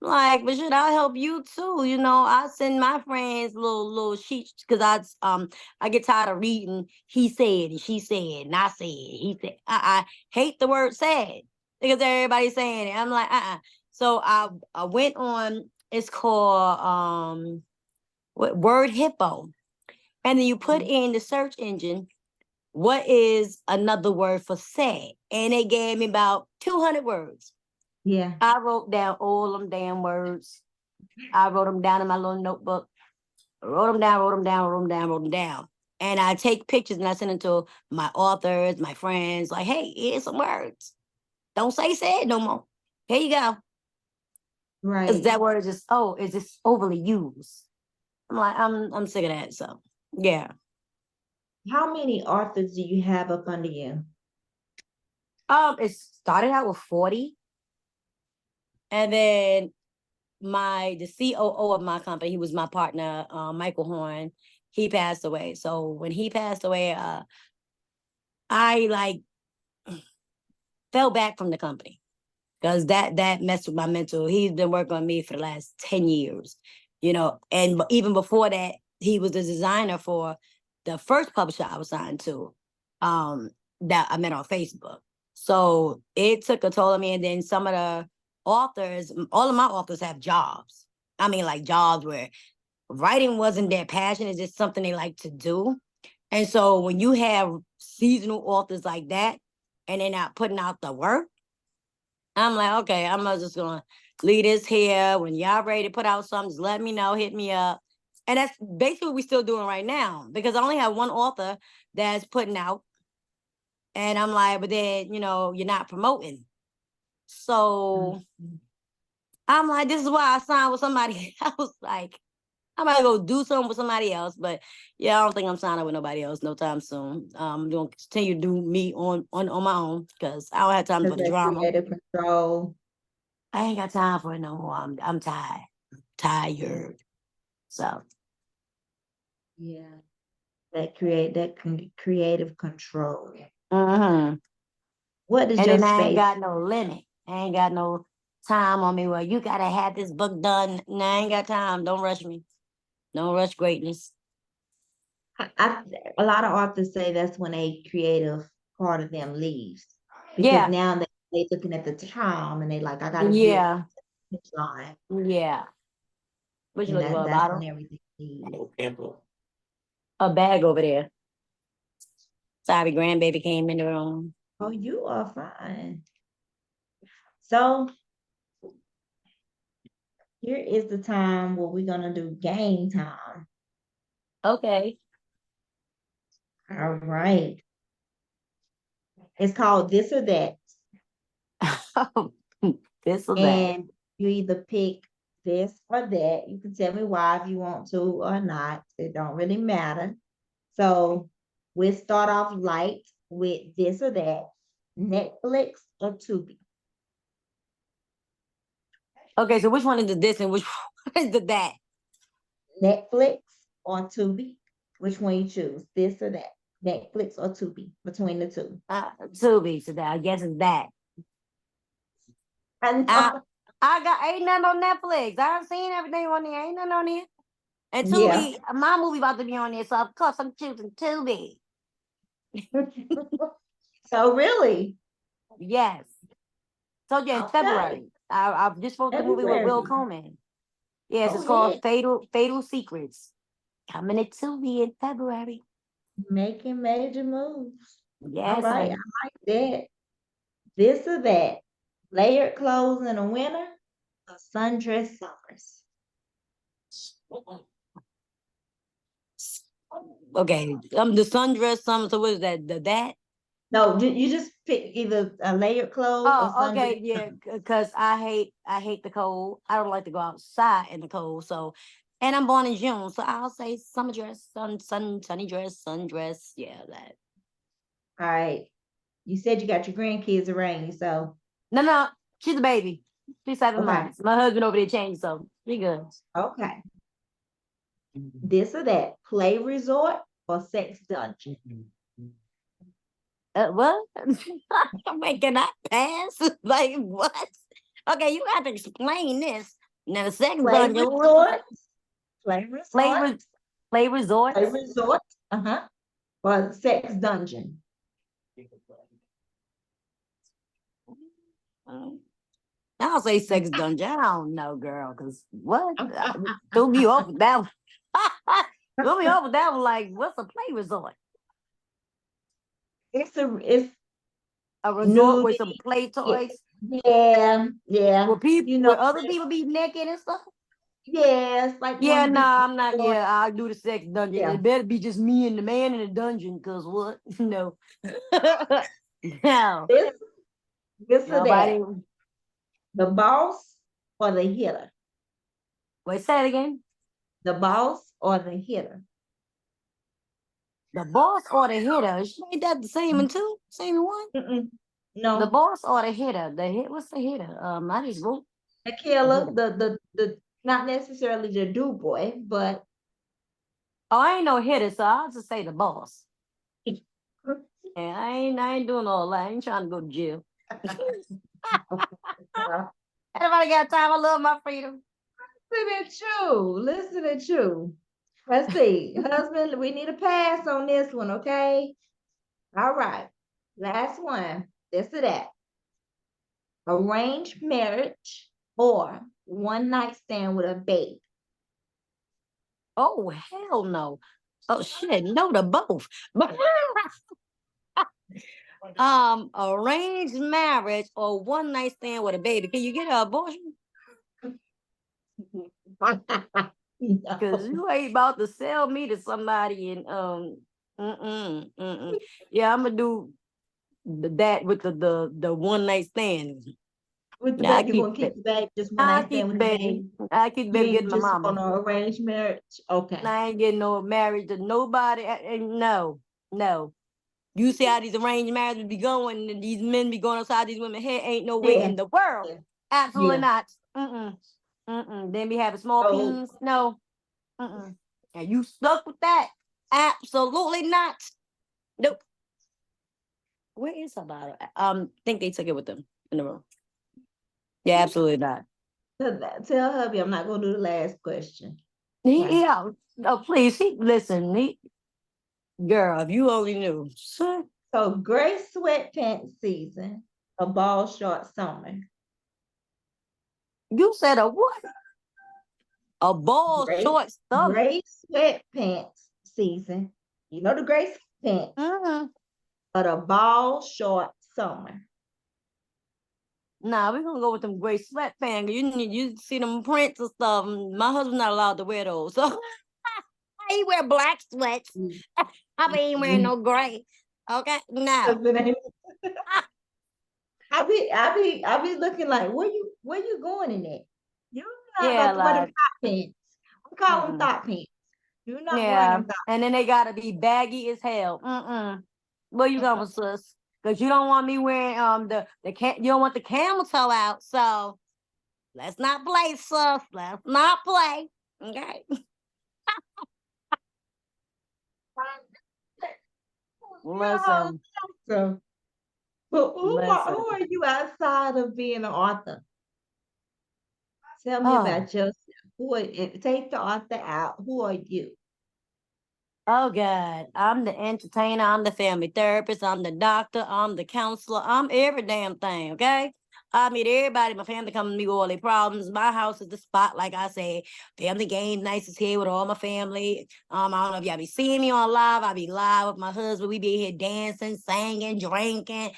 like, but should I help you too? I send my friends little sheets because I get tired of reading. He said and she said and I said he said. I hate the word said because everybody's saying it. I'm like So I went on. It's called Word Hippo, and then you put in the search engine what is another word for sad? And it gave me about 200 words. yeah, I wrote down all them damn words. I wrote them down in my little notebook. Wrote them down, wrote them down, wrote them down, wrote them down. And I take pictures and I send them to my authors, my friends, like, hey, here's some words. Don't say sad no more. Here you go. Because right. that word is just overly used. I'm like, I'm sick of that. So yeah. How many authors do you have up under you? It started out with 40. And then the COO of my company, he was my partner, Michael Horn. He passed away. So when he passed away, I like fell back from the company because that messed with my mental. He's been working on me for the last 10 years, and even before that, he was the designer for the first publisher I was signed to, that I met on Facebook. So it took a toll on me. And then some of the authors, all of my authors have jobs. I mean, like jobs where writing wasn't their passion, it's just something they like to do. And so when you have seasonal authors like that and they're not putting out the work, I'm like, okay, I'm just gonna leave this here. When y'all ready to put out something, just let me know, hit me up. And that's basically what we're still doing right now because I only have one author that's putting out. And I'm like, but then, you're not promoting. So Mhm. I'm like, this is why I signed with somebody. I was like, I might go do something with somebody else, but yeah, I don't think I'm signing with nobody else no time soon. I'm gonna continue to do me on my own because I don't have time for Because the that drama. creative control. I ain't got time for it no more. I'm tired. Tired. So Yeah. Creative control. hmm What does and your then I ain't space? got no limit. I ain't got no time on me. Well, you gotta have this book done. No, I ain't got time. Don't rush me. Don't rush greatness. I a lot of authors say that's when a creative part of them leaves because Yeah. now they they looking at the time and they like, I gotta get Yeah, this line. yeah. What you And looking for? A that's when bottle? everything leaves. A bag over there. Sorry, grandbaby came in the room. Oh, you are fine. So here is the time where we're gonna do game time. Okay. All right. It's called this or that. This or that. And you either pick this or that. You can tell me why if you want to or not. It don't really matter. So we'll start off light with this or that. Netflix or Tubi. Okay, so which one is the this and which one is the that? Netflix or Tubi. Which one you choose? This or that. Netflix or Tubi between the two. Tubi, so that I guess it's that. I I know. I got ain't nothing on Netflix. I've seen everything on there. Ain't nothing on there. And Yeah. Tubi, my movie about to be on there, so of course I'm choosing Tubi. So really, Yes. So yeah, in okay. February. I've just spoke the movie with Will February. Coleman. Yes, Go it's called ahead. Fatal Secrets. Coming to Tubi in February. Making major moves. All Yes, right. I I like that. This or that. Layered clothes in the winter or sundress summers. okay. The sundress summer. So what is that? The that? No, you just pick either a layered clothes or Oh, sundress okay, yeah. summer. Because I hate the cold. I don't like to go outside in the cold. So, and I'm born in June, so I'll say summer dress, sunny dress, sundress. Yeah, that. All right. You said you got your grandkids around you, so No, no, she's a baby. She's seven okay. months. My husband over there changed, so we good. Okay. This or that. Play resort or sex dungeon. What? Wait, can I pass? Like what? Okay, you have to explain this. Now the sex Play dungeon. What the resort. Play play resort. re- play Play resorts? resort. Uh-huh. Or sex dungeon. Mm, I'll say sex dungeon. I don't know, girl, because what? Threw me off with that one. Threw me off with that one. Like, what's a play resort? It's A resort with some nudity. play toys Yeah, yeah. where people, You know, where other people be naked and stuff. yeah, it's like Yeah, one big nah, I'm not. resort. Yeah, I'll do the sex dungeon. Yeah. It better be just me and the man in the dungeon, cause what? No, no, This this or nobody. that. The boss or the hitter. Wait, say it again. The boss or the hitter. The boss or the hitter? Ain't that the same in two? Same in one? Mm-mm. The No, boss or the hitter? The hit. What's the hitter? I just wrote the the killer, hitter. the not necessarily the do boy, but Oh, I ain't no hitter, so I'll just say the boss. And I ain't doing all that. I ain't trying to go to jail. Everybody got time. I love my freedom. listen at you. Listen at you. Let's see. Husband, we need a pass on this one, okay? All right. Last one. This or that. Arranged marriage or one night stand with a babe. Oh hell no. Oh shit, no to both. Arranged marriage or one night stand with a baby. Can you get an abortion? Because No. you ain't about to sell me to somebody and yeah, I'm gonna do that with the one night stand. With the Yeah, I babe, you're keep gonna keep the babe, just one I night keep stand the with the babe. baby. I keep the You baby ain't getting my just mama. gonna arrange marriage. Okay. I ain't getting no marriage to nobody. No, no. You see how these arranged marriages be going, and these men be going outside these women head. Ain't no way Yeah. in the world. Yeah. Absolutely Yeah. not. Then be having small So peens. No. And you stuck with that? Absolutely not. Nope. Where is her bottle? Think they took it with them in the room. Yeah, absolutely not. tell hubby I'm not gonna do the last question. Okay. Yeah. Oh, please. Listen. Girl, if you only knew. So gray sweatpants season A ball short summer. You said a what? A ball Gray, short stomach. gray sweatpants season. You know the gray sweatpants, Mm-hmm. but a ball short summer. Nah, we're gonna go with them gray sweatpants. You see them prints and stuff. My husband's not allowed to wear those. So he wear black sweats. Mm, I ain't wearing mm, no gray. Okay, no. 'cause it ain't- I be looking like, where you going in that? You're not Yeah, about to wear them like top pants. We call them mm-mm. top pants. You're not wearing Yeah. them top. And then they gotta be baggy as hell. Mm-mm. Where you going, sis? Because you don't want me wearing you don't want the camel toe out. So let's not play, sis. Let's not play. Okay. Yeah, Listen, so, but listen. who are you outside of being an author? Tell me Oh, about yourself. Take the author out. Who are you? oh God. I'm the entertainer, I'm the family therapist, I'm the doctor, I'm the counselor, I'm every damn thing, okay? I meet everybody. My family come to me with all their problems. My house is the spot, like I said. Family game nights is here with all my family. I don't know if y'all be seeing me on live. I be live with my husband. We be here dancing, singing, drinking,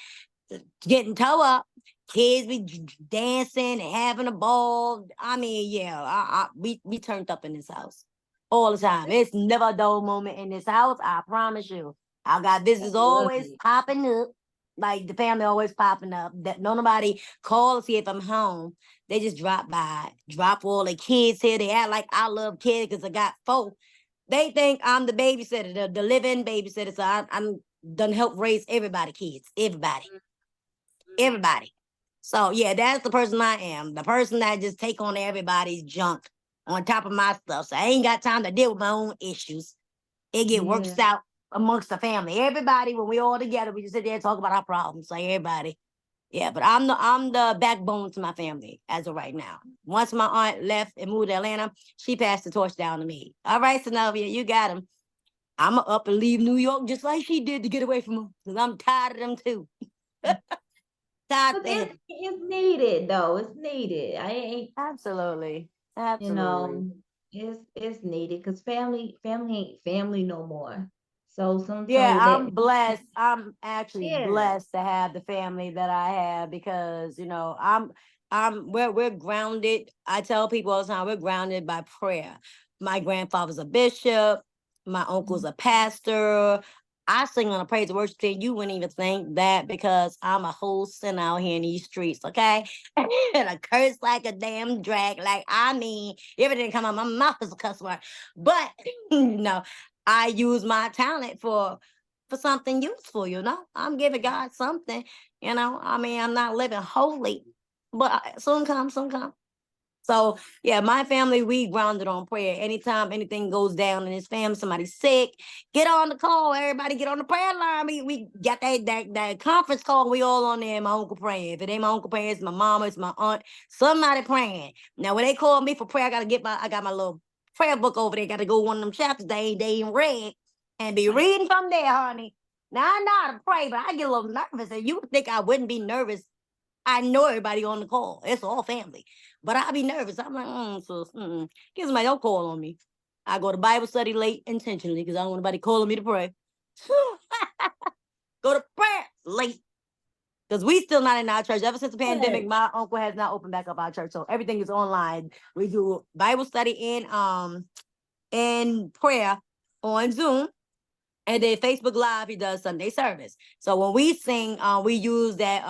getting toe up. Kids be dancing and having a ball. I mean, yeah, we turned up in this house all the time. It's never a dull moment in this house. I promise you. I got I visitors love always it. popping up. Like the family always popping up. That no nobody call to see if I'm home. They just drop by, drop all the kids here. They act like I love kids because I got four. They think I'm the babysitter, the living babysitter. So I'm done help raise everybody, kids, everybody. So yeah, that's the person I am. The person that just take on everybody's junk on top of my stuff. So I ain't got time to deal with my own issues. It get Yeah. worked out amongst the family. Everybody, when we all together, we just sit there and talk about our problems. Like everybody. Yeah, but I'm the backbone to my family as of right now. Once my aunt left and moved to Atlanta, she passed the torch down to me. All right, Synovia, you got him. I'ma up and leave New York just like she did to get away from him. Because I'm tired of them too. Tired But of it's needed though. It's needed. I ain't, Absolutely. you Absolutely. know, it's needed because family ain't family no more. So Yeah, sometimes that I'm blessed. I'm actually yeah. blessed to have the family that I have because we're grounded. I tell people all the time we're grounded by prayer. My grandfather's a bishop, my uncle's a pastor. I sing on a praise and worship team. You wouldn't even think that because I'm a whole sinner out here in these streets, okay? And I curse like a damn drag. Like I mean, everything come out my mouth is a cuss word. But no, I use my talent for something useful, I'm giving God something, I mean, I'm not living holy, but soon come, soon come. So yeah, my family, we grounded on prayer. Anytime anything goes down in his family, somebody's sick, get on the call. Everybody get on the prayer line. We got that conference call. We all on there. My uncle praying. If it ain't my uncle praying, it's my mama, it's my aunt. Somebody praying. Now when they call me for prayer, I got my little prayer book over there. Got to go one of them chapters they ain't read and be reading from there, honey. Now I know how to pray, but I get a little nervous. And you would think I wouldn't be nervous. I know everybody on the call. It's all family. But I be nervous. I'm like, sis, get somebody don't call on me. I go to Bible study late intentionally because I don't want nobody calling me to pray. Go to prayer late. Because we still not in our church. Ever since the pandemic, Yes. my uncle has not opened back up our church. So everything is online. We do Bible study in prayer on Zoom. And then Facebook Live, he does Sunday service. So when we sing, we use that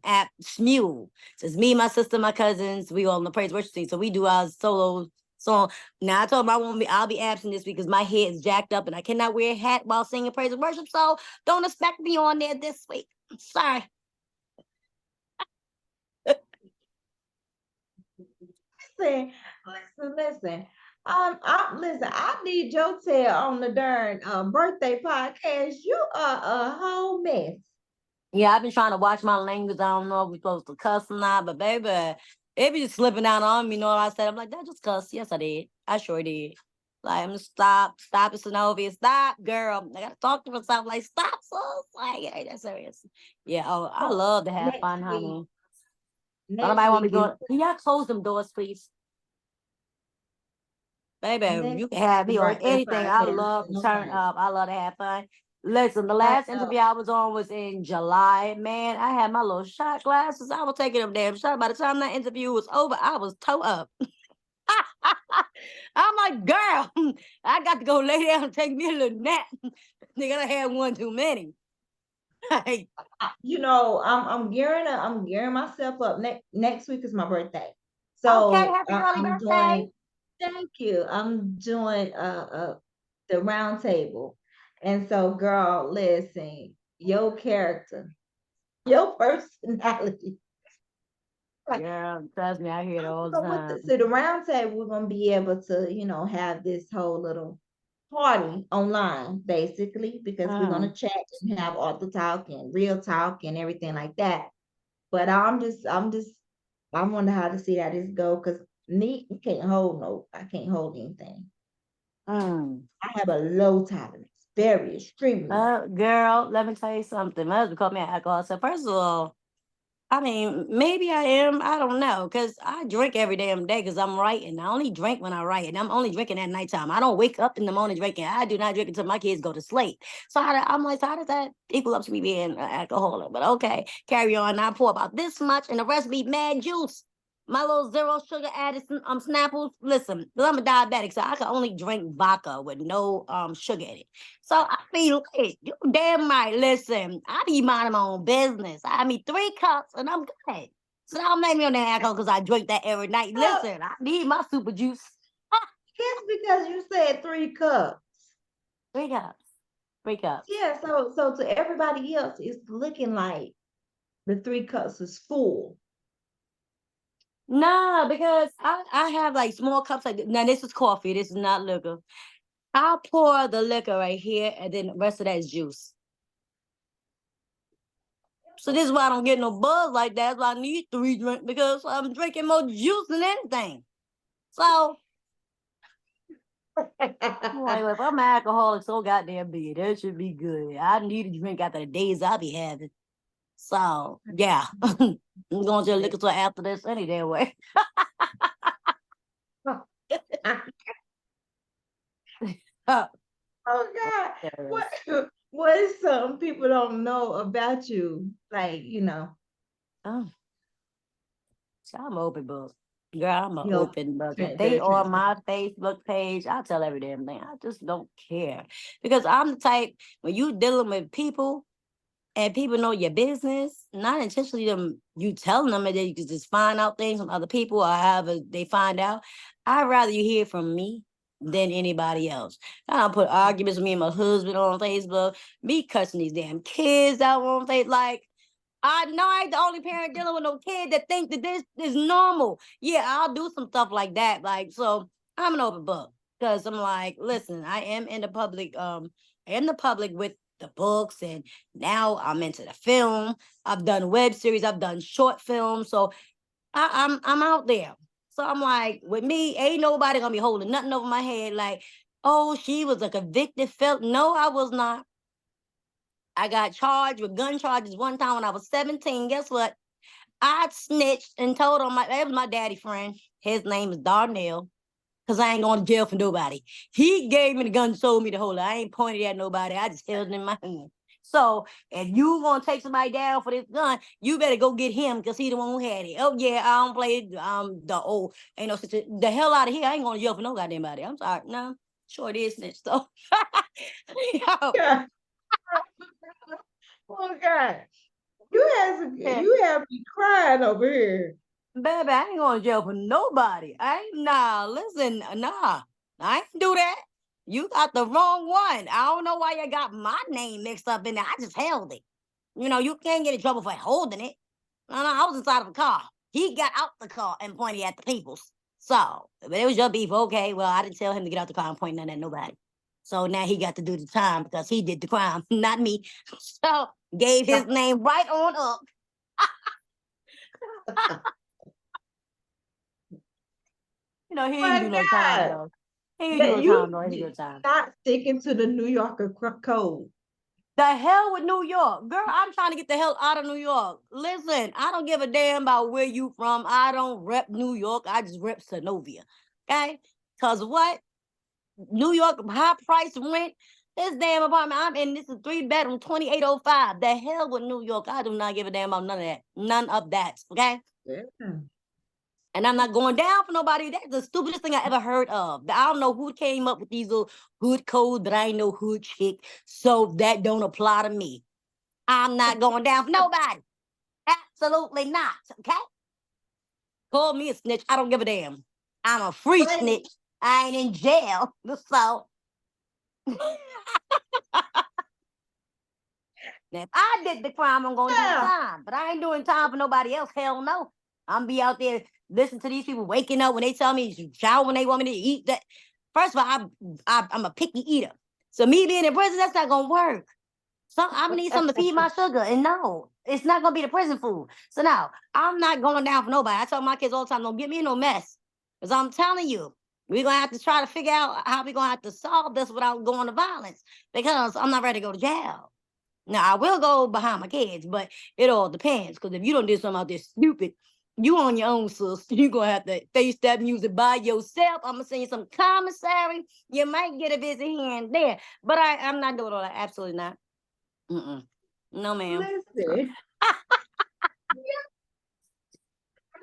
app Smule. So it's me, my sister, my cousins, we all in the praise worship team. So we do our solo song. Now I told him I'll be absent this week because my head is jacked up and I cannot wear a hat while singing praise and worship. So don't expect me on there this week. Sorry. Listen, listen. Listen. I need your tail on the darn birthday podcast. You are a whole mess. Yeah, I've been trying to watch my language. I don't know if we're supposed to cuss or not, but baby, it be just slipping out on me. You know what I said? I'm like, that just cuss. Yes, I did. I sure did. Like, I'm stop it, Synovia, stop, girl. I gotta talk to myself. Like, stop, so like, hey, that's serious. Yeah. Oh, I So love to have next fun, week, honey. Don't next nobody want me week is going. Can y'all close them doors, please? Baby, next you can have the me on birthday anything. I podcast. love So to no turn fight. up. I love to have fun. Listen, the I last know. interview I was on was in July. Man, I had my little shot glasses. I was taking them damn shot. By the time that interview was over, I was toe up. I'm like, girl, I got to go lay down and take me a little nap. Nigga, I had one too many. Like, You know, I'm gearing myself up. Next week is my birthday. okay, So happy early I'm birthday. doing, thank you. I'm doing the round table. And so girl, listen, your character, your personality. Like, Girl, trust me, I hear it I all don't the know what time. so the round table, we're gonna be able to, have this whole little party online, basically, because we're gonna Mm, chat and have all the talk and real talk and everything like that. But I wonder how to see how this go because me, I can't hold anything. mm. I have a low tolerance, very extremely. Girl, let me tell you something. My husband called me an alcohol. So first of all, I mean, maybe I am. I don't know, cause I drink every damn day because I'm writing. I only drink when I write, and I'm only drinking at nighttime. I don't wake up in the morning drinking. I do not drink until my kids go to sleep. So I'm like, so how does that equal up to me being an alcoholic? But okay, carry on. I pour about this much, and the rest be mad juice. My little zero sugar added Snapples. Listen, 'cause I'm a diabetic, so I can only drink vodka with no sugar in it. So I be lit. You damn right. Listen, I be minding my own business. I mean 3 cups and I'm good. So don't make me on that alcohol because I drink that every night. Oh, Listen, I need my super juice. it's because you said 3 cups. 3 cups. 3 cups. Yeah, so to everybody else, it's looking like the 3 cups is full. Nah, because I have like small cups like now this is coffee. This is not liquor. I'll pour the liquor right here and then the rest of that is juice. So this is why I don't get no buzz like that. That's why I need 3 drinks because I'm drinking more juice than anything. So like, if I'm an alcoholic so goddamn big, that should be good. I need a drink after the days I be having. So yeah, I'm going to the liquor store after this any damn way. Oh, Oh God, what yes. what is some people don't know about you? Like, Oh, so I'm open book. Girl, I'm an you're open book. If they very on transparent. my Facebook page, I'll tell every damn thing. I just don't care. Because I'm the type when you dealing with people and people know your business, not intentionally them you telling them and then you can just find out things from other people or however they find out. I'd rather you hear from me than anybody else. I don't put arguments with me and my husband on Facebook, me cussing these damn kids out on Facebook. Like, I know I ain't the only parent dealing with no kid that think that this is normal. Yeah, I'll do some stuff like that. Like, so I'm an open book because I'm like, listen, I am in the public with the books, and now I'm into the film. I've done web series, I've done short films, so I'm out there. So I'm like, with me, ain't nobody gonna be holding nothing over my head. Like, oh, she was a convicted felon. No, I was not. I got charged with gun charges one time when I was 17. Guess what? I snitched and told on that was my daddy friend. His name is Darnell. Cause I ain't going to jail for nobody. He gave me the gun, told me to hold it. I ain't pointed at nobody. I just held it in my hand. So if you gonna take somebody down for this gun, you better go get him because he the one who had it. Oh yeah, I don't play the old ain't no such the hell out of here. I ain't going to jail for no goddamn body. I'm sorry. No, sure it is snitch. So yo, Yeah. Oh God. yeah. You have me crying over here. Baby, I ain't going to jail for nobody. I ain't nah. Listen, nah. I ain't do that. You got the wrong one. I don't know why you got my name mixed up in there. I just held it. You can't get in trouble for holding it. No, no, I was inside of a car. He got out the car and pointed at the peoples. So, but it was your beef. Okay, well, I didn't tell him to get out the car and point none at nobody. So now he got to do the time because he did the crime, not me. So gave his name right on up. He Oh didn't my do no time God. though. He a That good time, though. you He a good time. not sticking to the New Yorker code. The hell with New York. Girl, I'm trying to get the hell out of New York. Listen, I don't give a damn about where you from. I don't rep New York. I just rep Synovia. Okay? Cause what? New York high price rent. This damn apartment I'm in, this is 3 bedroom, 2805. The hell with New York. I do not give a damn about none of that. None of that. Okay? Yeah. And I'm not going down for nobody. That's the stupidest thing I ever heard of. I don't know who came up with these little hood codes, but I ain't no hood chick. So that don't apply to me. I'm not going down for nobody. Absolutely not. Okay? Call me a snitch. I don't give a damn. I'm a free But snitch. I ain't in jail. So now, if I did the crime, I'm gonna do the yeah, time. But I ain't doing time for nobody else. Hell no. I'm be out there listening to these people waking up when they tell me to shower when they want me to eat. That first of all, I'm a picky eater. So me being in prison, that's not gonna work. So I need something to feed my sugar. And no, it's not gonna be the prison food. So now I'm not going down for nobody. I tell my kids all the time, don't get me in no mess. Because I'm telling you, we're gonna have to try to figure out how we're gonna have to solve this without going to violence. Because I'm not ready to go to jail. Now I will go behind my kids, but it all depends. Because if you don't do something out there stupid, you on your own, sis. You're gonna have to face that music by yourself. I'm gonna send you some commissary. You might get a visit here and there, but I'm not doing all that. Absolutely not. Mm-mm. No, ma'am. listen.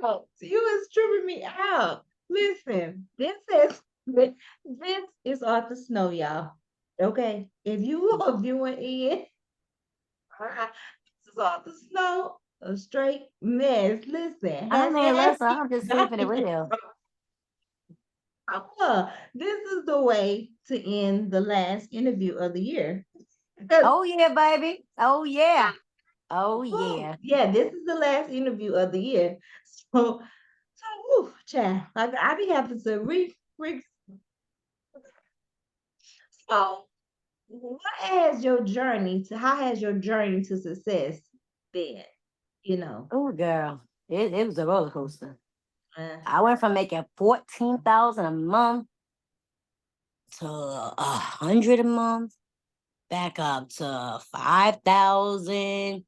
Oh, you is tripping me out. Listen, this is Arthur Snow, y'all. Okay, if you are viewing in, this is Arthur Snow, a straight mess. Listen, I mean, hashtag. listen, I'm just keeping it real. This is the way to end the last interview of the year. Oh yeah, baby. Oh yeah. Oh yeah. Yeah, this is the last interview of the year. So, child, I be having to so what has your journey to how has your journey to success been? You know, Oh girl. It was a roller coaster. uh, I went from making 14,000 a month to 100 a month, back up to 5,000.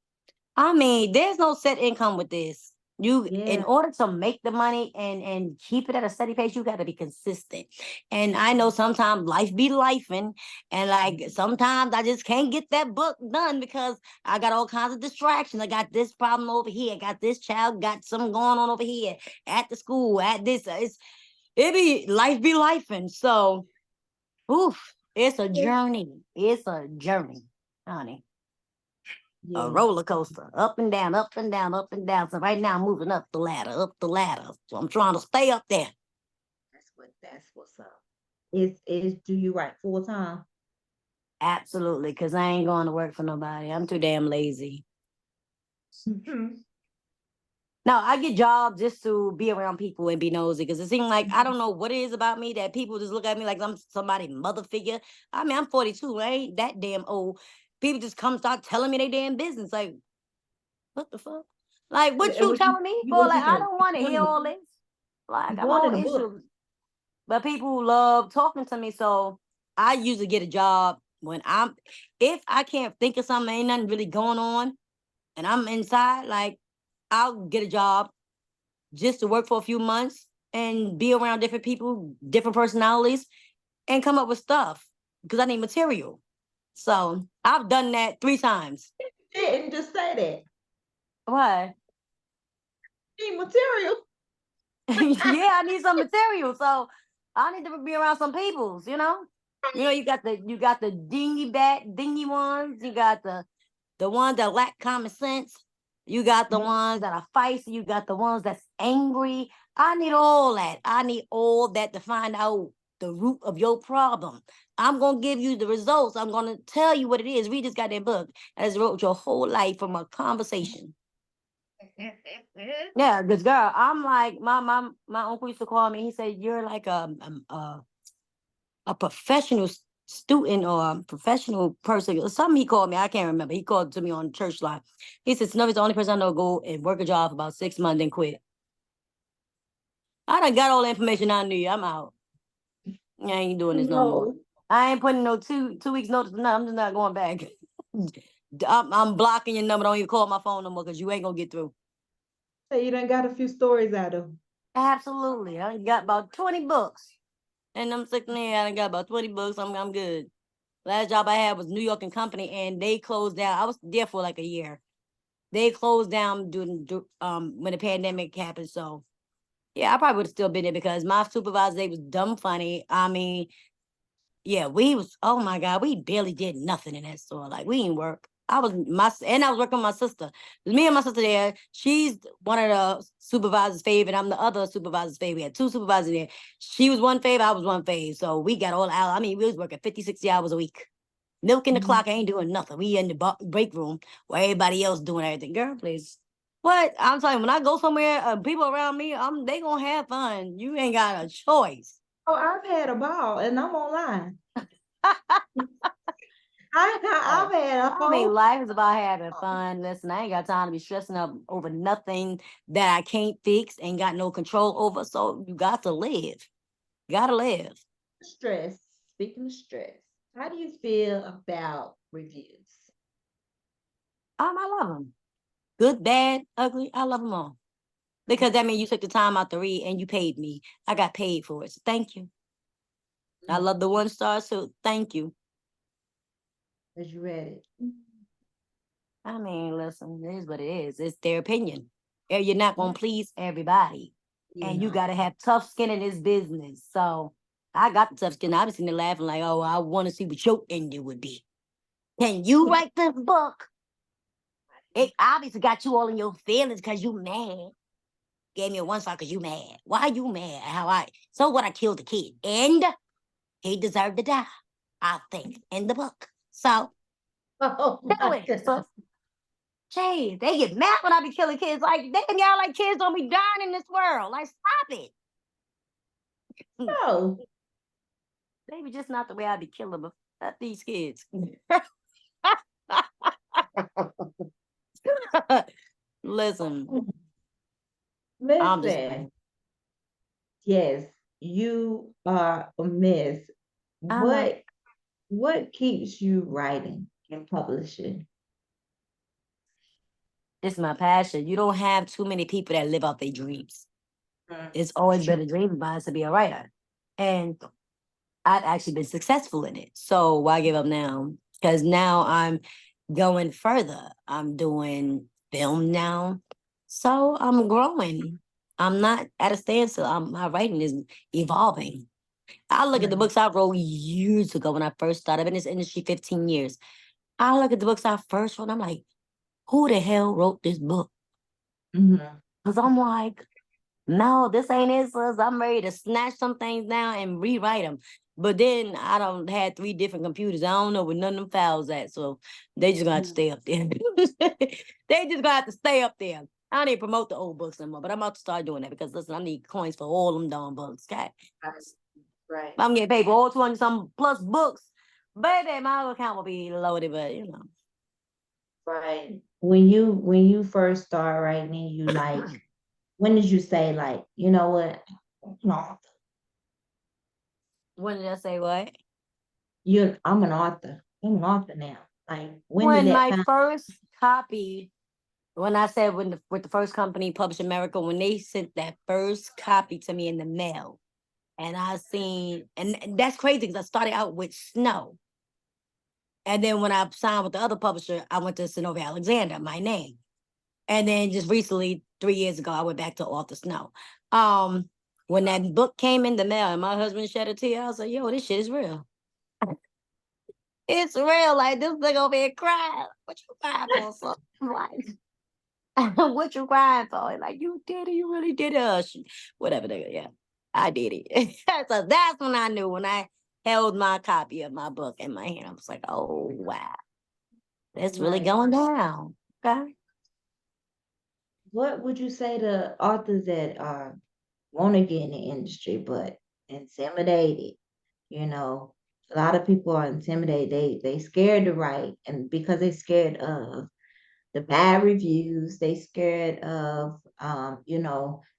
I mean, there's no set income with this. You, in yeah, order to make the money and keep it at a steady pace, you got to be consistent. And I know sometimes life be lifing, and like sometimes I just can't get that book done because I got all kinds of distractions. I got this problem over here. I got this child got something going on over here at the school. At this, it be life be lifing. So, oof, it's a yeah, journey. It's a journey, honey, a yeah. roller coaster, up and down, up and down, up and down. So right now I'm moving up the ladder, up the ladder. So I'm trying to stay up there. That's what's up. Is do you write full time? Absolutely, because I ain't going to work for nobody. I'm too damn lazy. No, I get jobs just to be around people and be nosy because it seems like I don't know what it is about me that people just look at me like I'm somebody mother figure. I mean, I'm 42. I ain't that damn old. People just come start telling me they damn business. Like, what the fuck? Like, what And you telling me for? what Like, you I said, don't want to going hear in the all book. this. Like, You I'm going in all the book. issues. But people love talking to me. So I usually get a job when if I can't think of something, ain't nothing really going on, and I'm inside, like, I'll get a job just to work for a few months and be around different people, different personalities, and come up with stuff because I need material. So I've done that 3 times. Didn't just say that. What? Need material. Yeah, I need some material. So I need to be around some peoples, you know? You got the dingy ones, you got the ones that lack common sense, you got the ones that are feisty, you got the ones that's angry. I need all that. I need all that to find out the root of your problem. I'm gonna give you the results. I'm gonna tell you what it is. Read this goddamn book as wrote your whole life from a conversation. Yeah, because girl, I'm like my uncle used to call me. He said you're like a professional student or a professional person or something. He called me. I can't remember. He called to me on the church line. He said Snow is the only person I know go and work a job for about 6 months and quit. I done got all the information I need. I'm out. I ain't doing this no more. No. I ain't putting no two weeks notice. No, I'm just not going back. I'm blocking your number. Don't even call my phone no more because you ain't gonna get through. So you done got a few stories out of 'em. Absolutely. I got about 20 books. And I'm sitting there, I done got about 20 books. I'm good. Last job I had was New York and Company, and they closed down. I was there for like a year. They closed down when the pandemic happened. So yeah, I probably would have still been there because my supervisor, they was dumb funny. I mean, yeah, oh my God, we barely did nothing in that store. Like we didn't work. I was working with my sister. It was me and my sister there. She's one of the supervisor's favorite. I'm the other supervisor's favorite. We had two supervisors there. She was one fave, I was one fave. So we got all out. I mean, we was working 50, 60 hours a week. Milking the Mhm. clock, ain't doing nothing. We in the break room where everybody else doing everything. Girl, please. What? I'm telling you, when I go somewhere, people around me, they gonna have fun. You ain't got a choice. Oh, I've had a ball, and I'm online. I've Oh, had a I mean, whole. life is about having fun. Listen, I ain't got time to be stressing up over nothing that I can't fix and got no control over. So you got to live. Gotta live. Stress. Speaking of stress, how do you feel about reviews? I love them. Good, bad, ugly. I love them all. Because that means you took the time out to read and you paid me. I got paid for it. So thank you. I Mm, love the 1 star. So thank you. as you read it. I mean, listen, it is what it is. It's their opinion. You're not gonna please everybody. You And you know. gotta have tough skin in this business. So I got the tough skin. I was sitting there laughing like, oh, I want to see what your ending would be. Can you write this book? It obviously got you all in your feelings because you mad. Gave me a 1 star because you mad. Why you mad? So what, I killed the kid. And he deserved to die, I think, in the book. So Oh do my it. God. So Jay, they get mad when I be killing kids. Like, damn, y'all, like kids don't be dying in this world. Like, stop it. No. Maybe just not the way I be killing them. Not these kids. Listen, I'm just Listen. saying. Yes, you are a mess. I know. What keeps you writing and publishing? It's my passion. You don't have too many people that live out their dreams. It's It's always true. been a dream of mine to be a writer. And I've actually been successful in it. So why give up now? Because now I'm going further. I'm doing film now. So I'm growing. I'm not at a standstill. My writing is evolving. I look at the Right. books I wrote years ago when I first started. I've been in this industry 15 years. I look at the books I first wrote, I'm like, who the hell wrote this book? Mhm. Because I'm like, no, this ain't it, sis. I'm ready to snatch some things down and rewrite them. But then I don't had 3 different computers. I don't know where none of them files at. So they just gonna have to Mhm. stay up there. They just gonna have to stay up there. I don't even promote the old books anymore, but I'm about to start doing that because listen, I need coins for all them darn books. Okay. Right. Right. I'm getting paid for all 200 some plus books. Baby, my account will be loaded, but you know. Right. When you first start writing, you like, when did you say like, you know what? No, When did I say what? I'm an author. I'm an author now. Like, when did When that my time? first copy when I said with the first company, Publish America, when they sent that first copy to me in the mail, and I seen, and that's crazy because I started out with Snow, and then when I signed with the other publisher, I went to Snow Alexander, my name, and then just recently, 3 years ago, I went back to Author Snow. Um, when that book came in the mail, and my husband shed a tear, I was like, "Yo, this shit is real. It's real. Like this nigga over here crying. What you crying for, son?" I'm like, what you crying for? Like, you did it, you really did it. Whatever, nigga. Yeah, I did it. So that's when I knew when I held my copy of my book in my hand. I was like, oh wow, that's really Right. going down. Okay. What would you say to authors that are want to get in the industry but intimidated? You know, a lot of people are intimidated. They scared to write, and because they scared of the bad reviews, they scared of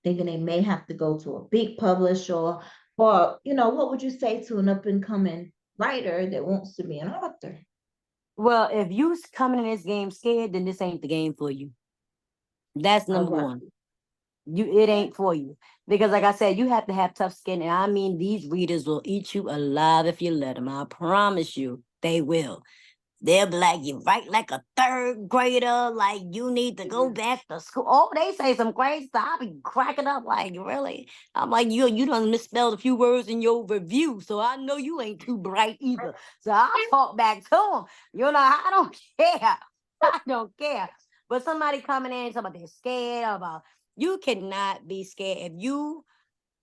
thinking they may have to go to a big publisher, Or, what would you say to an up and coming writer that wants to be an author? Well, if you coming in this game scared, then this ain't the game for you. That's All number right. one. It Okay. ain't for you. Because like I said, you have to have tough skin. And I mean, these readers will eat you alive if you let them. I promise you, they will. They'll be like, you write like a third grader, like you need to go Mhm. back to school. Oh, they say some crazy stuff. I be cracking up like, really? I'm like, you done misspelled a few words in your review, so I know you ain't too bright either. So I talk back to them. I don't care. I don't care. But somebody coming in, somebody they're scared about, you cannot be scared. If you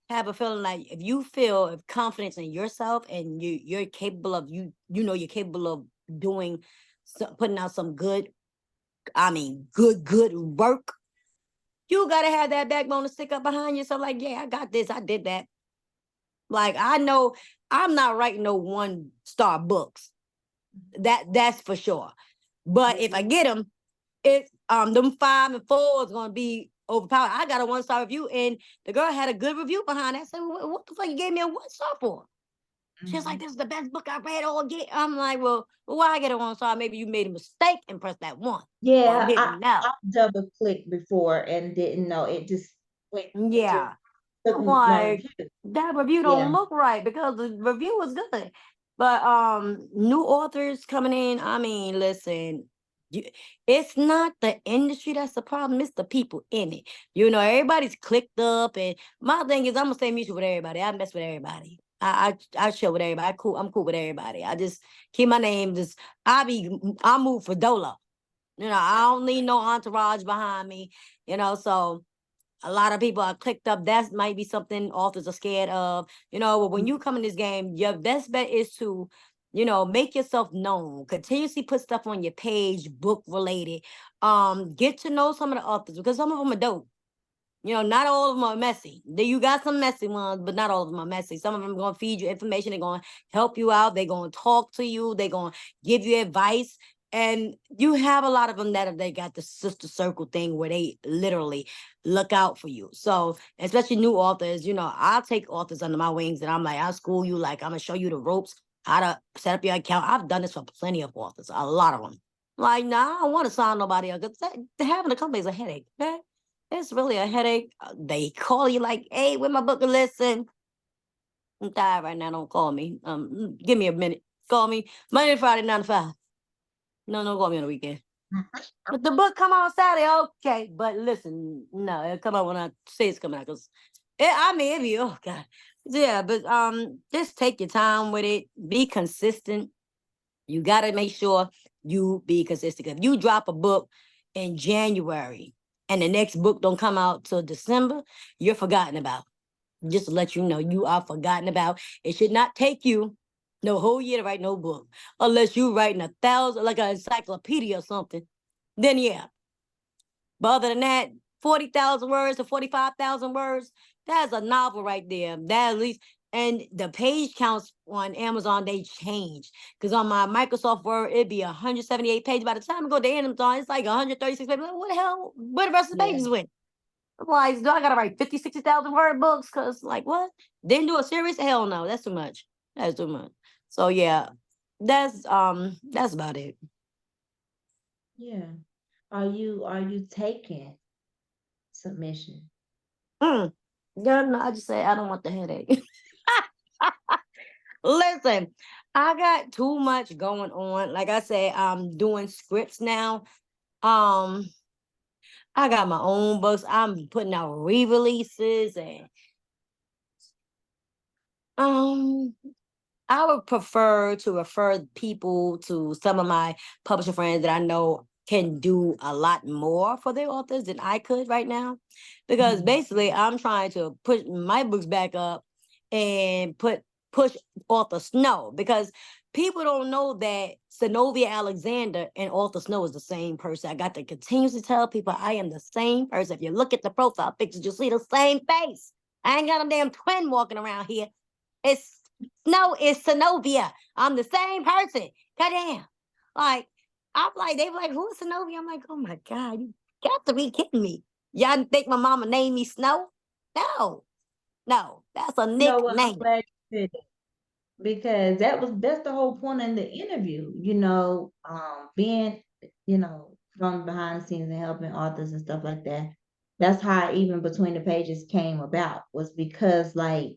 have a feeling like if you feel of confidence in yourself and you're capable of you're capable of doing putting out some good, I mean good work, you gotta have that backbone to stick up behind yourself like, yeah, I got this, I did that. Like, I know I'm not writing no 1-star books, that's for sure. But if I Mhm. get them, it's them 5 and 4 is gonna be overpowered. I got a 1-star review and the girl had a good review behind that. I said, what the fuck you gave me a 1-star for? She was like, Mhm. this is the best book I read all year. I'm like, well, why I get a 1-star? Maybe you made a mistake and pressed that one or Yeah, didn't know. I double clicked before and didn't know. It just went. It just Yeah. took I'm my like, review. that review Yeah. don't look right because the review was good. But new authors coming in, I mean, listen, you, it's not the industry that's the problem, it's the people in it. Everybody's clicked up, and my thing is I'm gonna stay mutual with everybody. I mess with everybody. I chill with everybody. I'm cool with everybody. I just keep my name just I move for Dolo. I don't need no entourage behind me, so a lot of people are clicked up. That might be something authors are scared of. But when you come in this game, your best bet is to, make yourself known. Continuously put stuff on your page, book related. Get to know some of the authors because some of them are dope. Not all of them are messy. You got some messy ones, but not all of them are messy. Some of them are going to feed you information. They're going to help you out. They're going to talk to you. They're going to give you advice. And you have a lot of them that they got the sister circle thing where they literally look out for you. So, especially new authors, I'll take authors under my wings and I'm like, I'll school you. Like, I'm going to show you the ropes, how to set up your account. I've done this for plenty of authors, a lot of them. Like, nah, I don't want to sign nobody else because having a company is a headache. Okay? It's really a headache. They call you like, "Hey, where my book? Listen, I'm tired right now. Don't call me. Give me a minute. Call me Monday to Friday, 9 to 5. No, don't call me on the weekend. But the book come out Saturday, okay. But listen, no, it'll come out when I say it's coming out. Cause I mean, it'll be, oh God, yeah. But just take your time with it. Be consistent. You got to make sure you be consistent. If you drop a book in January and the next book don't come out till December, you're forgotten about. Just to let you know, you are forgotten about. It should not take you no whole year to write no book, unless you writing 1,000, like an encyclopedia or something. Then yeah, but other than that, 40,000 words to 45,000 words, that's a novel right there. That at least, and the page counts on Amazon, they change. Because on my Microsoft Word, it'd be 178 pages. By the time I go to Amazon, it's like 136 pages. Like, what the hell? Where the rest of the Yeah. pages went? I'm like, do I gotta write 50, 60,000 word books? Because, like, what? Didn't do a series? Hell no, that's too much. That's too much. So yeah, that's about it. Yeah. Are you taking submission? Mm. Girl, no, I just say I don't want the headache. Listen, I got too much going on. Like I said, I'm doing scripts now. Um, I got my own books. I'm putting out re-releases and um I would prefer to refer people to some of my publisher friends that I know can do a lot more for their authors than I could right now. Because Mhm. basically I'm trying to push my books back up and push author Snow because people don't know that Synovia Alexander and author Snow is the same person. I got to continuously tell people I am the same person. If you look at the profile pictures, you'll see the same face. I ain't got a damn twin walking around here. It's Snow is Synovia. I'm the same person. Goddamn. Like, I'm like, they were like, who's Synovia? I'm like, oh my God, you got to be kidding me. Y'all think my mama named me Snow? No, no. That's a You know what? I'm nickname. glad you said that because that's the whole point in the interview. Being from behind the scenes and helping authors and stuff like that. That's how even between the pages came about was because like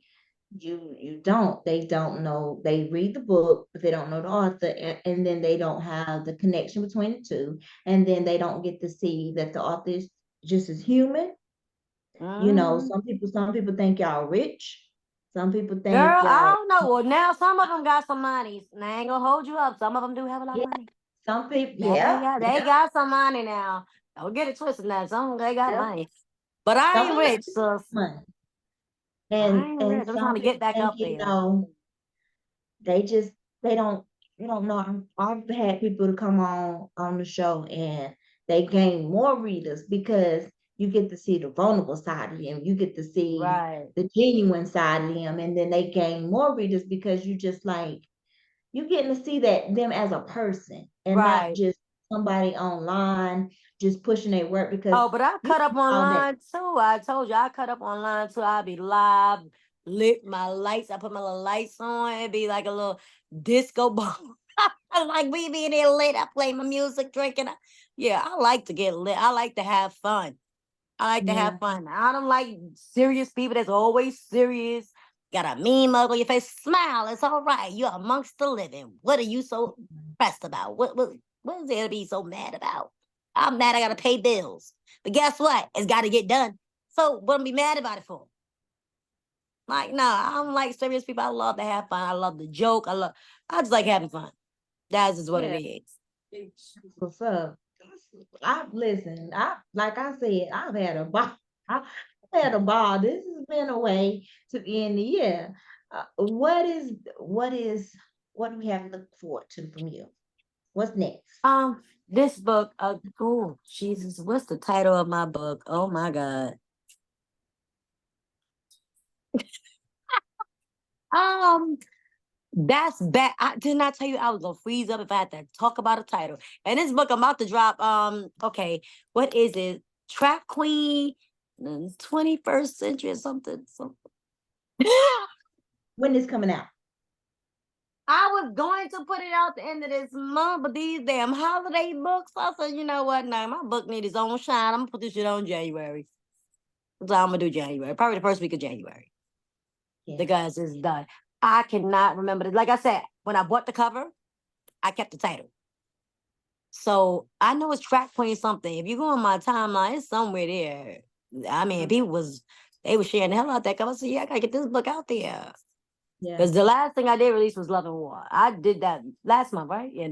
they don't know, they read the book but they don't know the author, and then they don't have the connection between the two, and then they don't get to see that the author is just as human. Mhm. Some people think y'all rich. Some people think Girl, I y'all, don't know. Well, now some of them got some money. And I ain't gonna hold you up. Some of them do have a lot of yeah, money. some people, Now yeah, they yeah, got some money now. Don't get it twisted now. Some of them they got yeah. money. But I Some ain't of them rich, sis. money. I and ain't and rich. I'm trying some to people get back think, up there. they just they don't know. I've had people to come on the show and they gain more readers because you get to see the vulnerable side of them. You get to see Right. the genuine side of them, and then they gain more readers because you just like you getting to see that them as a person and not Right. just somebody online just pushing their work because Oh, but I you cut up all that. online too. I told you I cut up online too. I'll be live, lit my lights. I put my little lights on. It'd be like a little disco ball. Like we being there lit. I play my music, drinking. Yeah, I like to get lit. I like to have fun. I like to have Yeah. fun. I don't like serious people that's always serious. Got a mean mug on your face. Smile. It's all right. You're amongst the living. What are you so pressed about? What is there to be so mad about? I'm mad I gotta pay bills. But guess what? It's gotta get done. So what am I be mad about it for? Like, no, I don't like serious people. I love to have fun. I love the joke. I just like having fun. That's just what it Yeah. is. What's up? I listen. I like I said, I've had a ball. I've had a ball. This has been a way to end the year. What do we have to look forward to from you? What's next? This book, oh Jesus, what's the title of my book? Oh my God. Um, that's bad. I did not tell you I was gonna freeze up if I had to talk about a title. And this book I'm about to drop. Okay, what is it? Trap Queen, 21st century or something. Something. When is coming out? I was going to put it out the end of this month, but these damn holiday books. I said, you know what? No, my book need its own shine. I'm gonna put this shit on January. So I'm gonna do January, probably the first week of January. Yeah. Because it's done. I cannot remember this. Like I said, when I bought the cover, I kept the title. So I know it's Track Queen something. If you go on my timeline, it's somewhere there. I mean, they were sharing the hell out that cover. So yeah, I gotta get this book out there. Yeah. Because the last thing I did release was Love and War. I did that last month, right? Yeah,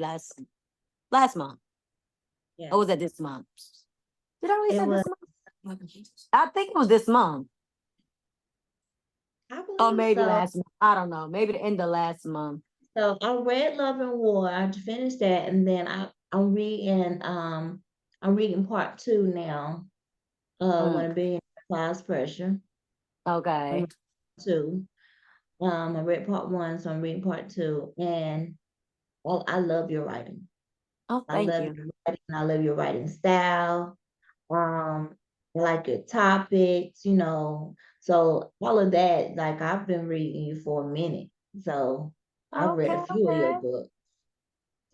last month. Yeah. Or was that this month? Did I release It that was, this month? I think it was this month. I Or believe maybe so. last month. I don't know. Maybe the end of last month. So I read Love and War. I finished that, and then I'm reading part two now. Mm, When a billionaire applies pressure. I'm okay. reading two. I read part one, so I'm reading part two. And well, I love your writing. Oh, I thank love you. your writing. I love your writing style. Um, I like your topics, So all of that, like I've been reading you for a minute. So I've read a Okay, few of your okay. books.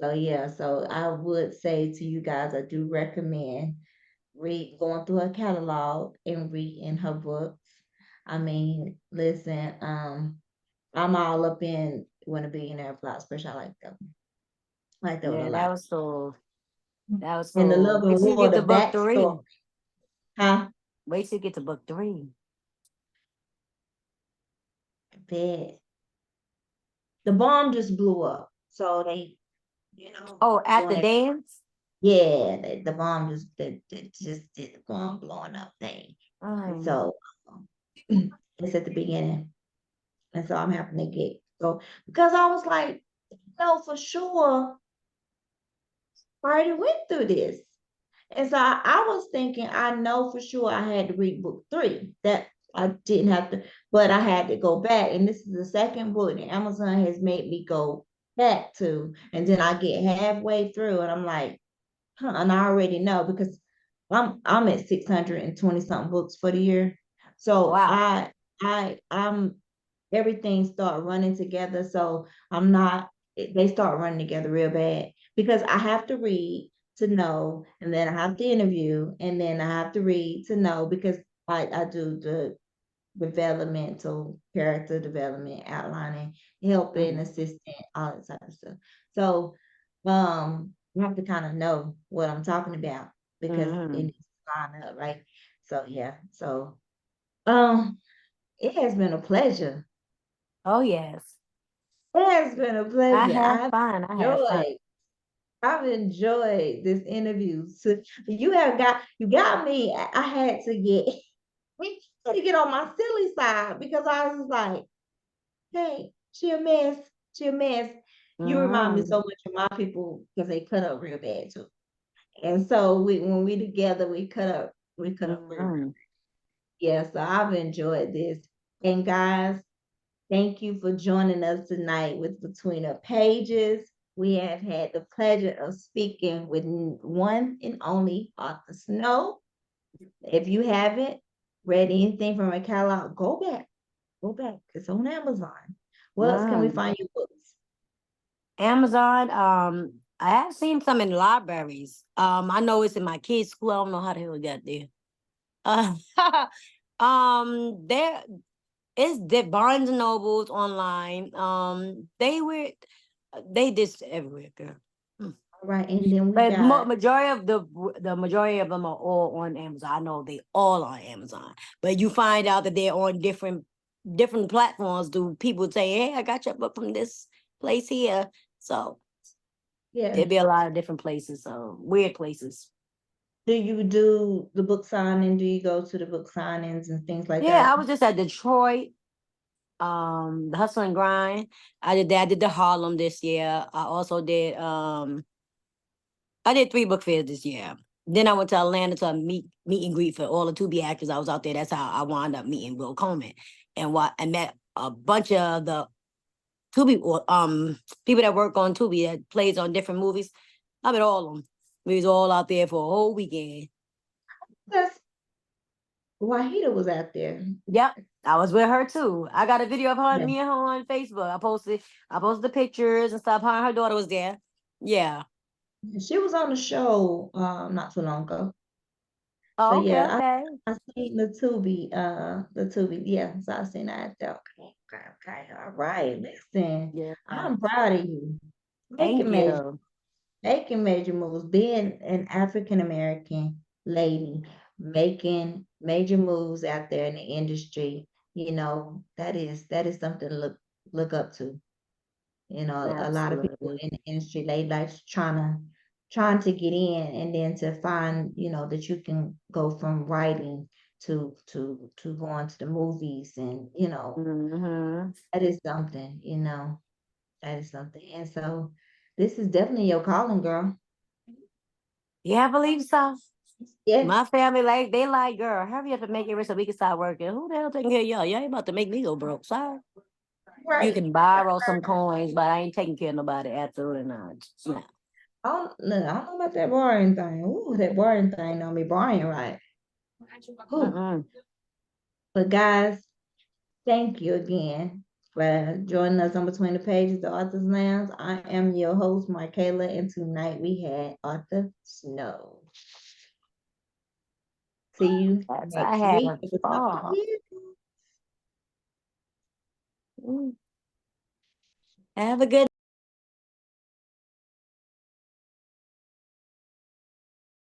So yeah, so I would say to you guys, I do recommend going through her catalog and reading her books. I mean, listen, I'm all up in When a Billionaire Flies Fresh. I like them. I like that one a Yeah, that lot. was cool. That was And the cool. Love Wait and till you War, get the to book three. backstory. Huh? Wait till you get to book three. Bad. The bomb just blew up. So they, Oh, at doing the it. dance? Yeah, the bomb just did the bomb blowing up thing. And Mm. so it's at the beginning. And so I'm having to get so because I was like, no, for sure, I already went through this. And so I was thinking, I know for sure I had to read book three. That I didn't have to, but I had to go back. And this is the second book that Amazon has made me go back to. And then I get halfway through and I'm like, huh, and I already know because I'm at 620 something books for the year. So Wow. I I'm everything start running together. So I'm not, they start running together real bad because I have to read to know, and then I have to interview, and then I have to read to know because I do the developmental character development, outlining, helping, Mhm. assistant, all that type of stuff. So you have to kind of know what I'm talking about because it Mhm. needs to line up, right? So yeah. So um it has been a pleasure. Oh yes. It has been a I pleasure. have fun. I have fun. Enjoyed I've enjoyed this interview. So you got me. I had to get we had to get on my silly side because I was like, hey, she a mess. She a mess. You remind me so Mhm. much of my people because they cut up real bad too. And so when we together, we cut up real. Mhm. Yeah, so I've enjoyed this. And guys, thank you for joining us tonight with Between the Pages. We have had the pleasure of speaking with one and only Arthur Snow. If you haven't read anything from her catalog, go back. Go back. It's on Amazon. Where else can we Mhm. find your books? Amazon. I have seen some in libraries. I know it's in my kids' school. I don't know how the hell it got there. Uh, there it's the Barnes and Nobles online. They just everywhere, girl. Mm. All right, and then we But got majority of the majority of them are all on Amazon. I know they all on Amazon, but you find out that they're on different platforms. Do people say, "Hey, I got your book from this place here"? So yeah. there'd be a lot of different places, so weird places. Do you do the book signing? Do you go to the book signings and things like Yeah, that? I was just at Detroit, the Hustle and Grind. I did that. I did the Harlem this year. I did 3 book fairs this year. Then I went to Atlanta to a meet and greet for all the Tubi actors. I was out there. That's how I wound up meeting Will Coleman, and I met a bunch of the people that work on Tubi that plays on different movies. I met all of them. We was all out there for a whole weekend. Yes. Wahida was out there. Yep. I was with her too. I got a video of her and Yeah. me and her on Facebook. I posted the pictures and stuff. Her and her daughter was there. Yeah. She was on the show not too long ago. So Oh, okay, yeah, okay. I seen the Tubi, yeah. So I seen that. Okay, okay, okay. All right. Listen, Yeah. I'm proud of you. Thank Making major, you. making major moves, being an African American lady, making major moves out there in the industry, that is something to look up to. A lot of people Absolutely. in the industry, they like trying to get in and then to find, that you can go from writing to going to the movies and, Hmm. that is something, that is something. And so this is definitely your calling, girl. Yeah, I believe so. Yes, My family, like, they like, girl, hurry up and make it rich so we can start working. Who the hell taking care of y'all? Y'all ain't about to make me go broke. Sorry. You right. can borrow some coins, but I ain't taking care of nobody. Absolutely not. No. I don't know about that boring thing. Ooh, that boring thing don't be boring, right? Ooh. Mm-mm. But guys, thank you again for joining us on Between the Pages, the Author's Lounge. I am your host, Michaela, and tonight we had Arthur Snow. See you That's I next had week a at the top of the thought. year. Mm. Have a good